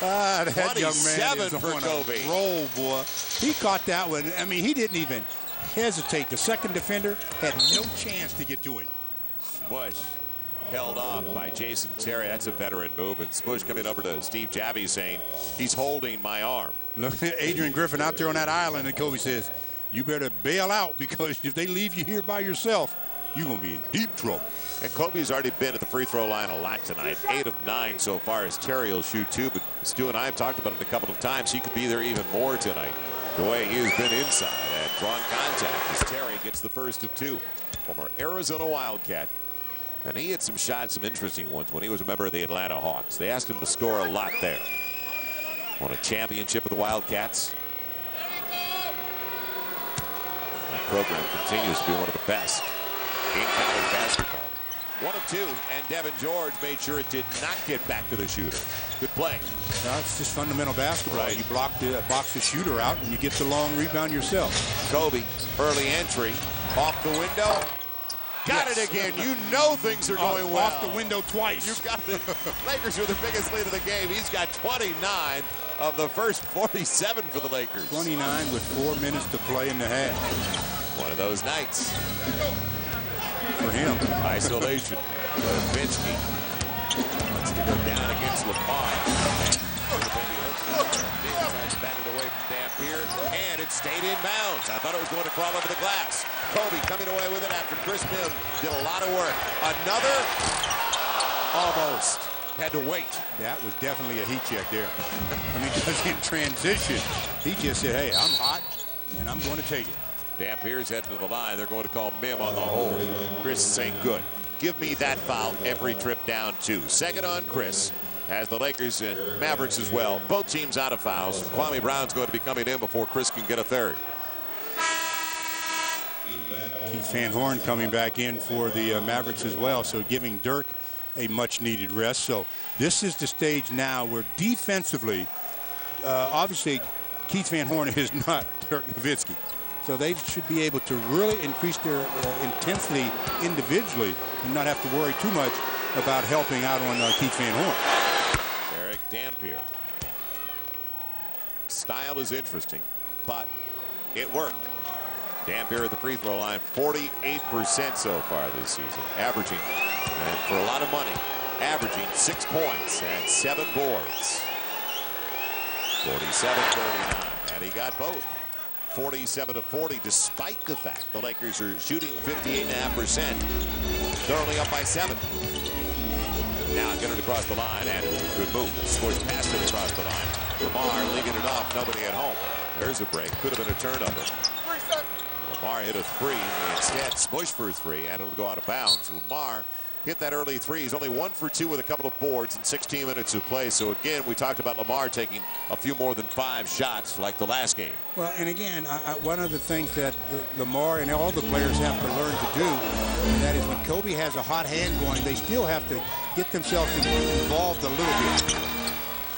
That young man is for on Kobe. A roll, boy. He caught that one. He didn't even hesitate. The second defender had no chance to get to him. Smush held off by Jason Terry. That's a veteran move. And Smush coming over to Steve Javie saying, he's holding my arm. Look, Adrian Griffin out there on that island, and Kobe says, you better bail out because if they leave you here by yourself, you're going to be in deep trouble. And Kobe's already been at the free throw line a lot tonight. 8 of 9 so far as Terry will shoot 2. But Stu and I have talked about it a couple of times. He could be there even more tonight. The way he has been inside and drawn contact as Terry gets the first of 2. Former Arizona Wildcat. And he hit some shots, some interesting ones when he was a member of the Atlanta Hawks. They asked him to score a lot there. Won a championship with the Wildcats. That program continues to be one of the best in college basketball. 1 of 2, and Devin George made sure it did not get back to the shooter. Good play. No, it's just fundamental basketball. Right. You box the shooter out, and you get the long rebound yourself. Kobe, early entry, Off the window. Got it again. You know things are going well. Off the window twice. You've got the Lakers with their biggest lead of the game. He's got 29 of the first 47 for the Lakers. 29 with 4 minutes to play in the half. One of those nights. For him. Isolation. Nowitzki wants to go down against Lamar. Tries to bat it away from Dampier, and it stayed in bounds. I thought it was going to crawl over the glass. Kobe coming away with it after Chris Bynum did a lot of work. Another, almost. Had to wait. That was definitely a heat check there. I mean, because in transition, he just said, hey, I'm hot, and I'm going to take it. Dampier's heading to the line. They're going to call Mim on the hole. Chris is saying, good. Give me that foul every trip down, too. Second on Chris. As the Lakers and Mavericks as well. Both teams out of fouls. Kwame Brown's going to be coming in before Chris can get a third. Keith Van Horn coming back in for the Mavericks as well, so giving Dirk a much-needed rest. So this is the stage now where defensively, obviously, Keith Van Horn is not Dirk Nowitzki. So they should be able to really increase their intensity individually and not have to worry too much about helping out on Keith Van Horn. Eric Dampier. Style is interesting, but it worked. Dampier at the free throw line, 48% so far this season, averaging, and for a lot of money, averaging 6 points and 7 boards. 47-39, and he got both. 47-40, despite the fact the Lakers are shooting 58.5%. They're only up by 7. Now get it across the line, and good move. Scores past it across the line. Lamar leaving it off, nobody at home. There's a break, could have been a turnover. Lamar hit a 3, instead smushed for a 3, and it'll go out of bounds. Lamar hit that early 3. He's only 1 for 2 with a couple of boards in 16 minutes of play. So again, we talked about Lamar taking a few more than 5 shots like the last game. Well, and again, one of the things that Lamar and all the players have to learn to do, and that is when Kobe has a hot hand going, they still have to get themselves involved a little bit.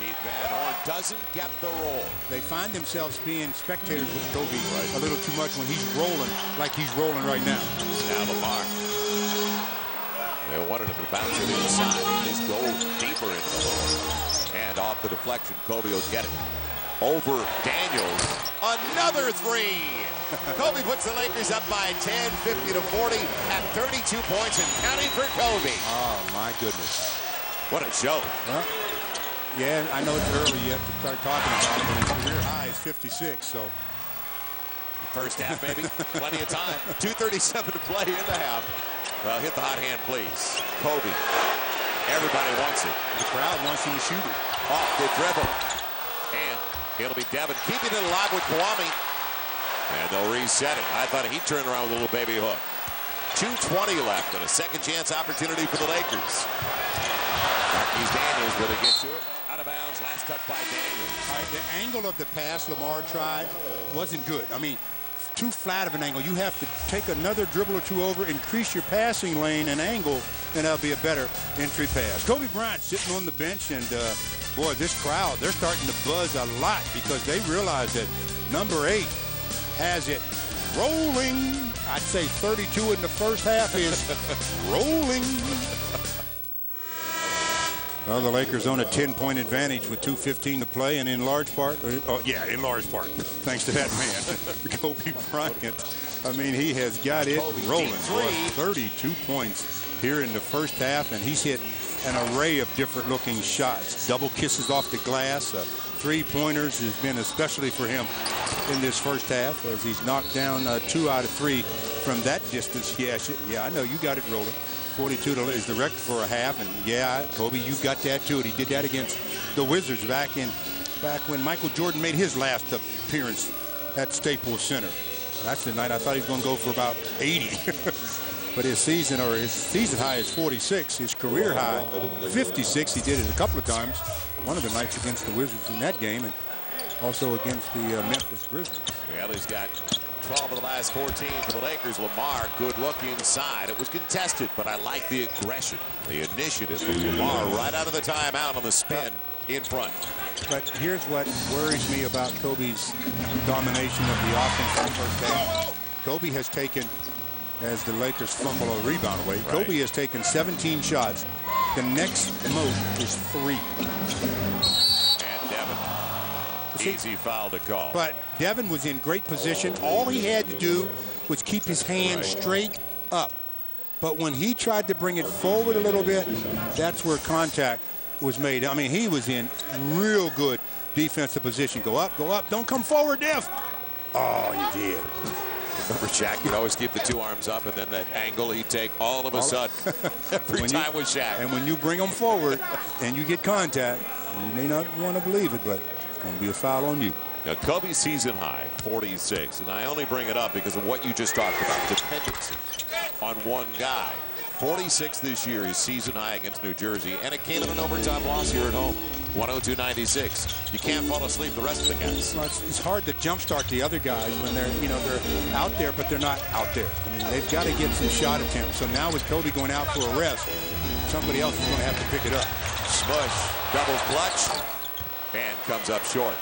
Keith Van Horn doesn't get the roll. They find themselves being spectators with Kobe a little too much when he's rolling like he's rolling right now. Now Lamar. They wanted him to bounce it inside. He's go deeper into the hole. And off the deflection, Kobe will get it. Over Daniels. Another 3. Kobe puts the Lakers up by 10, 50-40 at 32 points and counting for Kobe. Oh, my goodness. What a show. Well, yeah, I know it's early yet to start talking about it, but his career high is 56, so. First half, maybe. Plenty of time. 2:37 to play in the half. Well, hit the hot hand, please. Kobe. Everybody wants it. The crowd wants him to shoot it. Off the dribble. And it'll be Devin keeping it alive with Kwame. And they'll reset it. I thought he'd turn around with a little baby hook. 2:20 left and a second chance opportunity for the Lakers. Marquise Daniels will get to it. Out of bounds. Last touch by Daniels. All right, the angle of the pass Lamar tried wasn't good. I mean, too flat of an angle. You have to take another dribble or two over, increase your passing lane and angle, and that'll be a better entry pass. Kobe Bryant sitting on the bench, and boy, this crowd, they're starting to buzz a lot because they realize that number 8 has it rolling. I'd say 32 in the first half is rolling. Well, the Lakers own a 10-point advantage with 2:15 to play, and in large part, in large part, thanks to that man, Kobe Bryant. I mean, he has got it rolling. 32 points here in the first half, and he's hit an array of different-looking shots. Double kisses off the glass, 3-pointers has been especially for him in this first half, as he's knocked down 2 out of 3 from that distance. Yeah, I know you got it rolling. 42 is the record for a half, and yeah, Kobe, you got that too. And he did that against the Wizards back when Michael Jordan made his last appearance at Staples Center. That's the night I thought he was going to go for about 80. But his season high is 46. His career high, 56. He did it a couple of times. One of the nights against the Wizards in that game, and also against the Memphis Grizzlies. Well, he's got 12 of the last 14 for the Lakers. Lamar, good look inside. It was contested, but I like the aggression, the initiative from Lamar right out of the timeout on the spin in front. But here's what worries me about Kobe's domination of the offense in the first half. Kobe has taken as the Lakers fumble a rebound away. Right. Kobe has taken 17 shots. The next most is 3. And Devin, easy foul to call. But Devin was in great position. All he had to do was keep his hand straight up. But when he tried to bring it forward a little bit, that's where contact was made. I mean, he was in real good defensive position. Go up, don't come forward, Dev. Oh, he did. Remember, Shaq, he'd always keep the 2 arms up, and then that angle he'd take all of a sudden. Every time with Shaq. And when you bring them forward and you get contact, you may not want to believe it, but it's going to be a foul on you. Now, Kobe's season high, 46, and I only bring it up because of what you just talked about, dependency on one guy. 46 this year, his season high against New Jersey, and it came in an overtime loss here at home, 102-96. You can't fall asleep the rest of the guys. Well, it's hard to jumpstart the other guys when they're out there, but they're not out there. I mean, they've got to get some shot attempts. So now with Kobe going out for a rest, somebody else is going to have to pick it up. Smush, double clutch, and comes up short.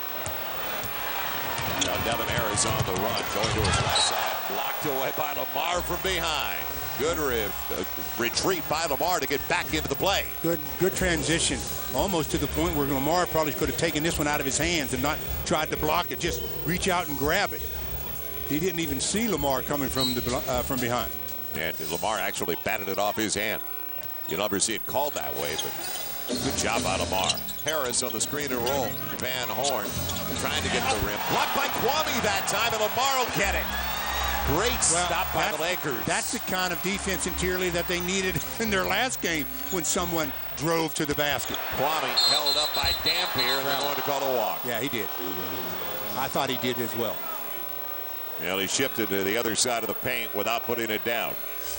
Now Devin Harris on the run, going to his left side, blocked away by Lamar from behind. Good retreat by Lamar to get back into the play. Good transition, almost to the point where Lamar probably could have taken this one out of his hands and not tried to block it. Just reach out and grab it. He didn't even see Lamar coming from behind. And Lamar actually batted it off his hand. You'll never see it called that way, but good job by Lamar. Harris on the screen and roll. Van Horn trying to get the rim. Blocked by Kwame that time, and Lamar will get it. Great stop by the Lakers. That's the kind of defense interiorly that they needed in their last game when someone drove to the basket. Kwame held up by Dampier, and they're going to call a walk. Yeah, he did. I thought he did as well. Well, he shifted to the other side of the paint without putting it down.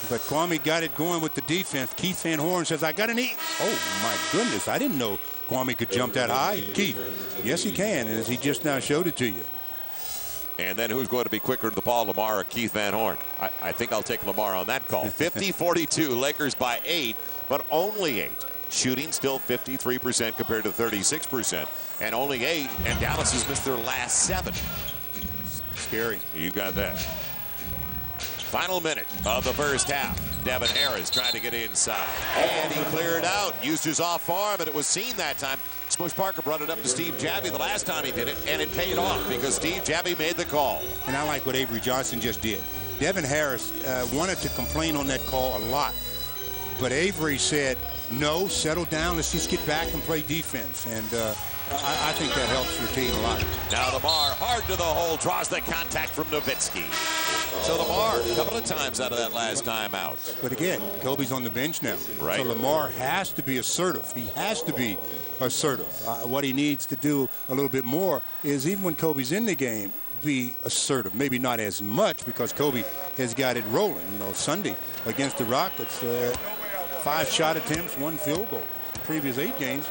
But Kwame got it going with the defense. Keith Van Horn says, I got an E. Oh, my goodness. I didn't know Kwame could jump that high. Keith, yes, he can, as he just now showed it to you. And then who's going to be quicker to the ball, Lamar or Keith Van Horn? I think I'll take Lamar on that call. 50-42, Lakers by 8, but only 8. Shooting still 53% compared to 36%. And only 8, and Dallas has missed their last 7. Scary. You got that. Final minute of the first half. Devin Harris trying to get inside. And he cleared out. Used his off arm, and it was seen that time. Smush Parker brought it up to Steve Jabby the last time he did it, and it paid off because Steve Jabby made the call. And I like what Avery Johnson just did. Devin Harris wanted to complain on that call a lot. But Avery said, no, settle down. Let's just get back and play defense. And I think that helps your team a lot. Now Lamar hard to the hole, draws the contact from Nowitzki. So Lamar, a couple of times out of that last time out. But again, Kobe's on the bench now. Right. So Lamar has to be assertive. He has to be assertive. What he needs to do a little bit more is, even when Kobe's in the game, be assertive. Maybe not as much because Kobe has got it rolling. You know, Sunday against the Rockets, 5 shot attempts, 1 field goal. The previous 8 games,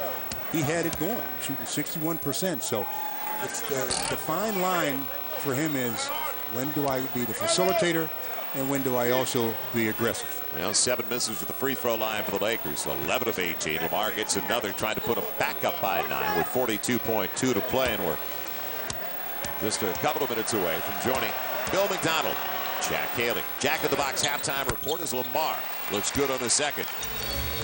he had it going, shooting 61%. So it's the fine line for him is, when do I be the facilitator and when do I also be aggressive? Well, 7 misses at the free throw line for the Lakers. 11 of 18. Lamar gets another, trying to put him back up by 9 with 42.2 to play, and we're just a couple of minutes away from joining Bill McDonald, Jack Haley. Jack in the Box halftime report is Lamar. Looks good on the second.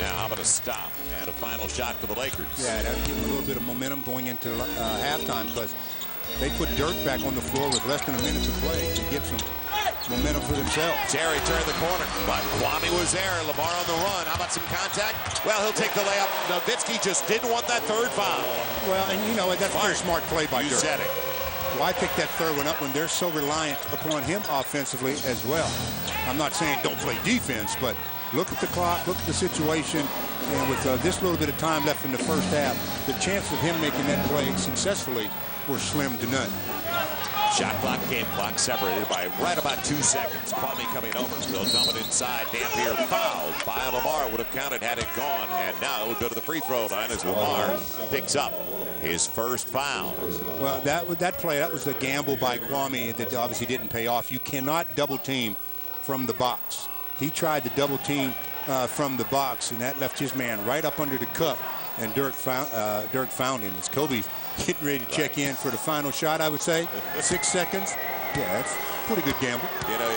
Now, how about a stop and a final shot for the Lakers? Yeah, that'll give them a little bit of momentum going into halftime, because they put Dirk back on the floor with less than a minute to play to get some momentum for themselves. Terry turned the corner, but Kwame was there. Lamar on the run. How about some contact? Well, he'll take the layup. Nowitzki just didn't want that third foul. Well, and you know, that's a very smart play by Dirk. You said it. Why pick that third one up when they're so reliant upon him offensively as well? I'm not saying don't play defense, but look at the clock, look at the situation, and with this little bit of time left in the first half, the chance of him making that play successfully were slim to none. Shot clock, game clock separated by right about 2 seconds. Kwame coming over. They'll dump it inside. Dampier fouled by Lamar. Would have counted had it gone. And now it would go to the free throw line as Lamar picks up his first foul. Well, that play, that was a gamble by Kwame that obviously didn't pay off. You cannot double team from the box. He tried to double team from the box, and that left his man right up under the cup. And Dirk found him. As Kobe's getting ready to check in for the final shot, I would say. 6 seconds. Yeah, pretty good gamble. You know,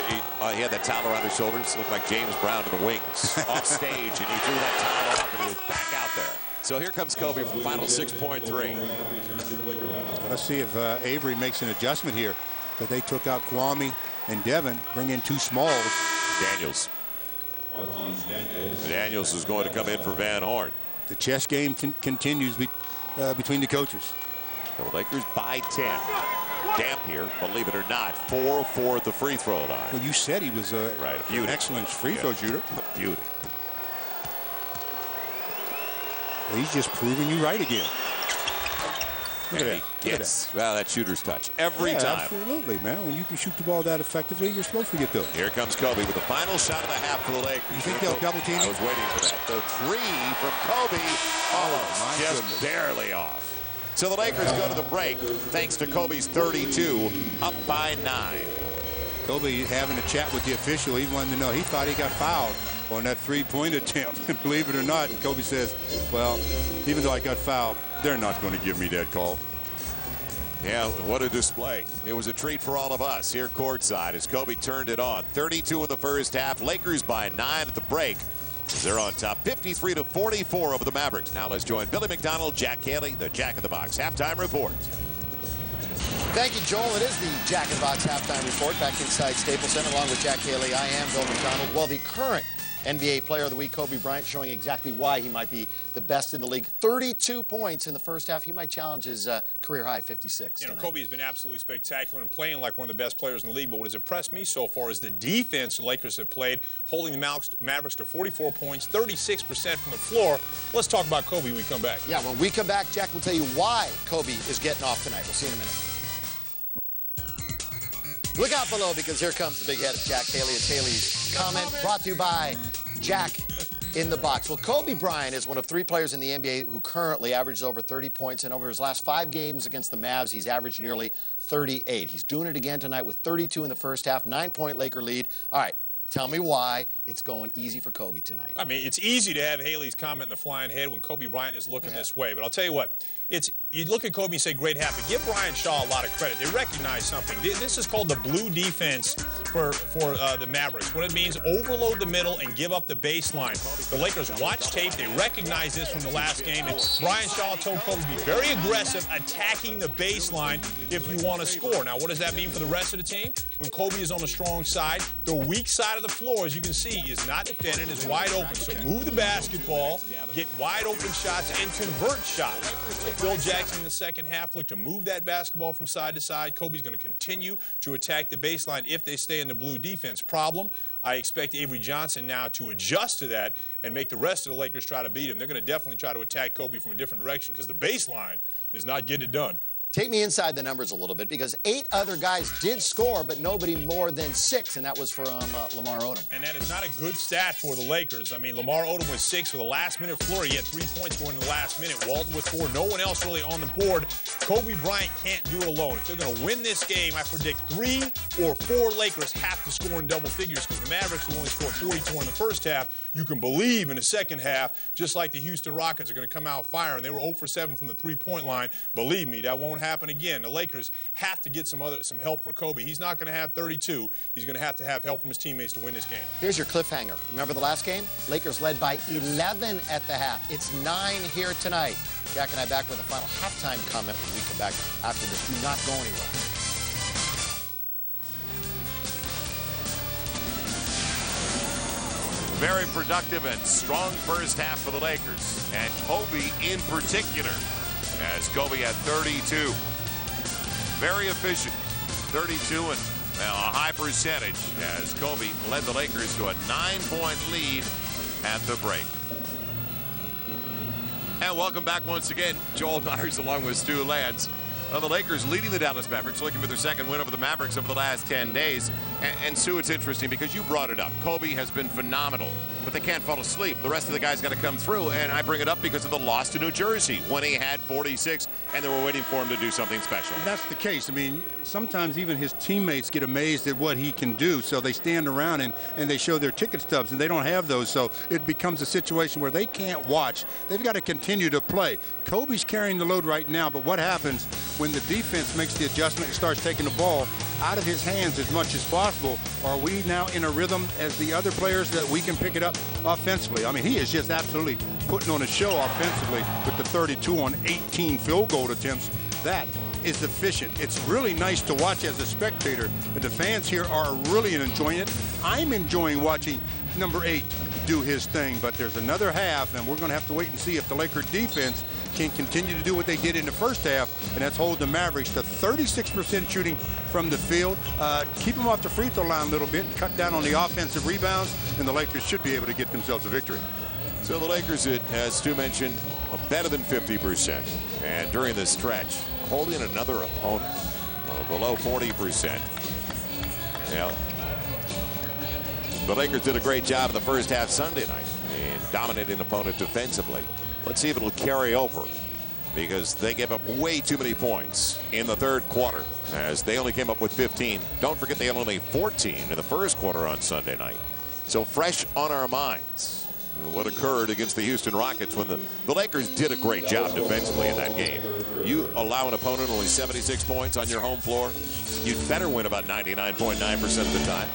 he had that towel around his shoulders. Looked like James Brown in the wings off stage, and he threw that towel up, and he was back out there. So here comes Kobe for final 6.3. Let's see if Avery makes an adjustment here. But they took out Kwame and Devin, bring in 2 smalls. Daniels. Daniels is going to come in for Van Horn. The chess game continues between the coaches. The Lakers by 10. Damp here, believe it or not, 4-4 at the free throw line. Well, you said he was an excellent free throw shooter. Beauty. Well, he's just proving you right again. Look at that. Yes. Well, that shooter's touch every time. Absolutely, man. When you can shoot the ball that effectively, you're supposed to get those. Here comes Kobe with the final shot of the half for the Lakers. You think they'll double team? I was waiting for that. The 3 from Kobe, almost just barely off. So the Lakers go to the break thanks to Kobe's 32, up by 9. Kobe having a chat with the official. He wanted to know. He thought he got fouled on that 3-point attempt. And believe it or not, and Kobe says, well, even though I got fouled, they're not going to give me that call. Yeah, what a display. It was a treat for all of us here courtside as Kobe turned it on. 32 in the first half. Lakers by 9 at the break. They're on top 53-44 over the Mavericks. Now let's join Billy McDonald, Jack Haley, the Jack in the Box halftime report. Thank you, Joel. It is the Jack in the Box halftime report back inside Staples Center along with Jack Haley. I am Bill McDonald. Well, the current NBA Player of the Week, Kobe Bryant, showing exactly why he might be the best in the league. 32 points in the first half. He might challenge his career high, 56. You know, Kobe has been absolutely spectacular and playing like one of the best players in the league. But what has impressed me so far is the defense the Lakers have played, holding the Mavericks to 44 points, 36% from the floor. Let's talk about Kobe when we come back. Yeah, when we come back, Jack will tell you why Kobe is getting off tonight. We'll see you in a minute. Look out below, because here comes the big head of Jack Haley. It's Haley's comment brought to you by Jack in the Box. Well, Kobe Bryant is one of 3 players in the NBA who currently averages over 30 points, and over his last 5 games against the Mavs, he's averaged nearly 38. He's doing it again tonight with 32 in the first half, 9-point Laker lead. All right, tell me why it's going easy for Kobe tonight. I mean, it's easy to have Haley's comment in the flying head when Kobe Bryant is looking this way, but I'll tell you what. You look at Kobe and say, great half, but give Bryant Shaw a lot of credit. They recognize something. This is called the blue defense for the Mavericks. What it means, overload the middle and give up the baseline. The Lakers watch tape. They recognize this from the last game. And Bryant Shaw told Kobe to be very aggressive, attacking the baseline if you want to score. Now, what does that mean for the rest of the team? When Kobe is on the strong side, the weak side of the floor, as you can see, is not defended, is wide open. So move the basketball, get wide open shots, and convert shots. So Phil Jackson in the second half looked to move that basketball from side to side. Kobe's going to continue to attack the baseline if they stay in the blue defense problem. I expect Avery Johnson now to adjust to that and make the rest of the Lakers try to beat him. They're going to definitely try to attack Kobe from a different direction because the baseline is not getting it done. Take me inside the numbers a little bit, because 8 other guys did score, but nobody more than 6, and that was from Lamar Odom. And that is not a good stat for the Lakers. I mean, Lamar Odom was 6 for the last-minute flurry. He had 3 points going in the last minute. Walton with 4. No one else really on the board. Kobe Bryant can't do it alone. If they're going to win this game, I predict 3 or 4 Lakers have to score in double figures, because the Mavericks will only score 44 in the first half. You can believe in the second half, just like the Houston Rockets are going to come out firing. They were 0 for 7 from the three-point line. Believe me, that won't happen again. The Lakers have to get some help for Kobe. He's not going to have 32. He's going to have help from his teammates to win this game. Here's your cliffhanger. Remember the last game? Lakers led by 11 at the half. It's 9 here tonight. Jack and I back with a final halftime comment when we come back after this. Do not go anywhere. Very productive and strong first half for the Lakers, and Kobe in particular, as Kobe had 32. Very efficient, 32 and a high percentage, as Kobe led the Lakers to a 9-point lead at the break. And welcome back once again, Joel Myers along with Stu Lance. The Lakers leading the Dallas Mavericks, looking for their second win over the Mavericks over the last 10 days. And Stu, it's interesting because you brought it up. Kobe has been phenomenal, but they can't fall asleep. The rest of the guys got to come through, and I bring it up because of the loss to New Jersey when he had 46, and they were waiting for him to do something special. And that's the case. I mean, sometimes even his teammates get amazed at what he can do, so they stand around and they show their ticket stubs, and they don't have those, so it becomes a situation where they can't watch. They've got to continue to play. Kobe's carrying the load right now, but what happens when the defense makes the adjustment and starts taking the ball out of his hands as much as possible. Are we now in a rhythm as the other players that we can pick it up offensively? I mean, he is just absolutely putting on a show offensively with the 32 on 18 field goal attempts. That is efficient. It's really nice to watch as a spectator. The fans here are really enjoying it. I'm enjoying watching number 8 do his thing, but there's another half, and we're going to have to wait and see if the Laker defense can continue to do what they did in the first half, and that's hold the Mavericks to 36% shooting from the field. Keep them off the free throw line a little bit, cut down on the offensive rebounds, and the Lakers should be able to get themselves a victory. So the Lakers, as Stu mentioned, are better than 50%. And during this stretch, holding another opponent below 40%. Now, the Lakers did a great job in the first half Sunday night in dominating an opponent defensively. Let's see if it'll carry over, because they gave up way too many points in the third quarter, as they only came up with 15. Don't forget they had only 14 in the first quarter on Sunday night. So fresh on our minds what occurred against the Houston Rockets when the Lakers did a great job defensively in that game. You allow an opponent only 76 points on your home floor, you'd better win about 99.9% of the time.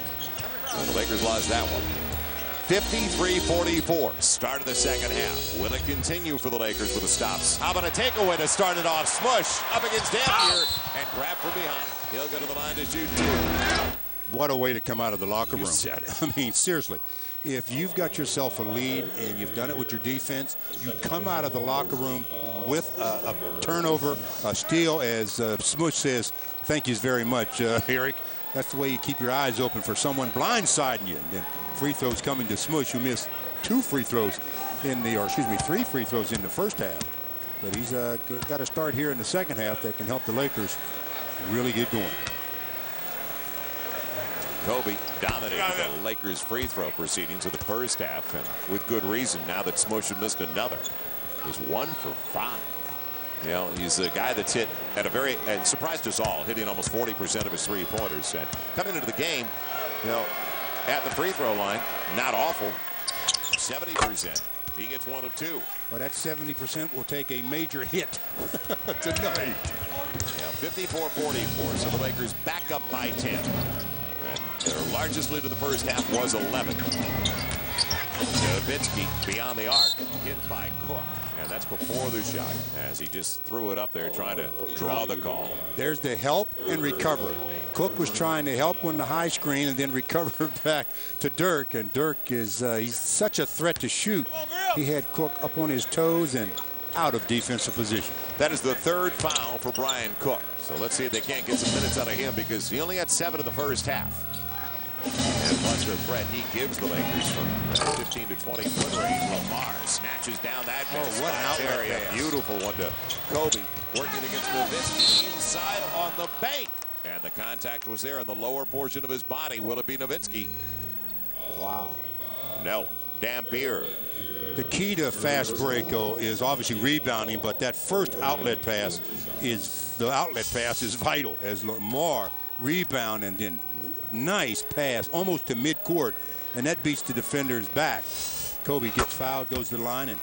And the Lakers lost that one. 53-44, start of the second half. Will it continue for the Lakers with the stops? How about a takeaway to start it off? Smush up against Dampier and grab from behind. He'll go to the line to shoot 2. What a way to come out of the locker room. You said it. I mean, seriously, if you've got yourself a lead and you've done it with your defense, you come out of the locker room with a turnover, a steal, as Smush says. Thank you very much, Eric. That's the way you keep your eyes open for someone blindsiding you. And then free throws coming to Smush, who missed 3 free throws in the first half. But he's got a start here in the second half that can help the Lakers really get going. Kobe dominated the Lakers free throw proceedings in the first half, and with good reason now that Smush had missed another. He's 1 for 5. You know, he's a guy that's hit at a very, surprised us all, hitting almost 40% of his three-pointers. And coming into the game, you know, at the free throw line, not awful, 70%. He gets 1 of 2. Well, that 70% will take a major hit tonight. Yeah, 54-44, so the Lakers back up by 10. And their largest lead in the first half was 11. Nowitzki beyond the arc, hit by Cook. And that's before the shot, as he just threw it up there trying to draw the call. There's the help and recover. Cook was trying to help on the high screen and then recovered back to Dirk. And Dirk is he's such a threat to shoot. He had Cook up on his toes and out of defensive position. That is the 3rd foul for Bryant Cook. So let's see if they can't get some minutes out of him, because he only had 7 in the first half. And plus the threat he gives the Lakers from 15 to 20 foot range. Lamar snatches down that miss. What an outlet pass. Beautiful one to Kobe, working against Nowitzki inside on the bank. And the contact was there in the lower portion of his body. Will it be Nowitzki? Wow. No. Dampier. The key to a fast break is obviously rebounding, but that first outlet pass is vital, as Lamar rebound and then nice pass almost to midcourt, and that beats the defender's back. Kobe gets fouled, goes to the line, and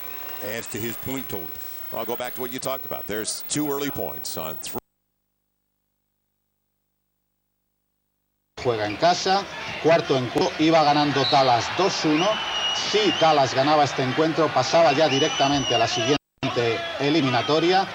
adds to his point total. I'll go back to what you talked about. There's 2 early points on 3. Juega en casa, cuarto encuentro, iba ganando Dallas 2-1. Si Dallas ganaba este encuentro, pasaba ya directamente a la siguiente eliminatoria.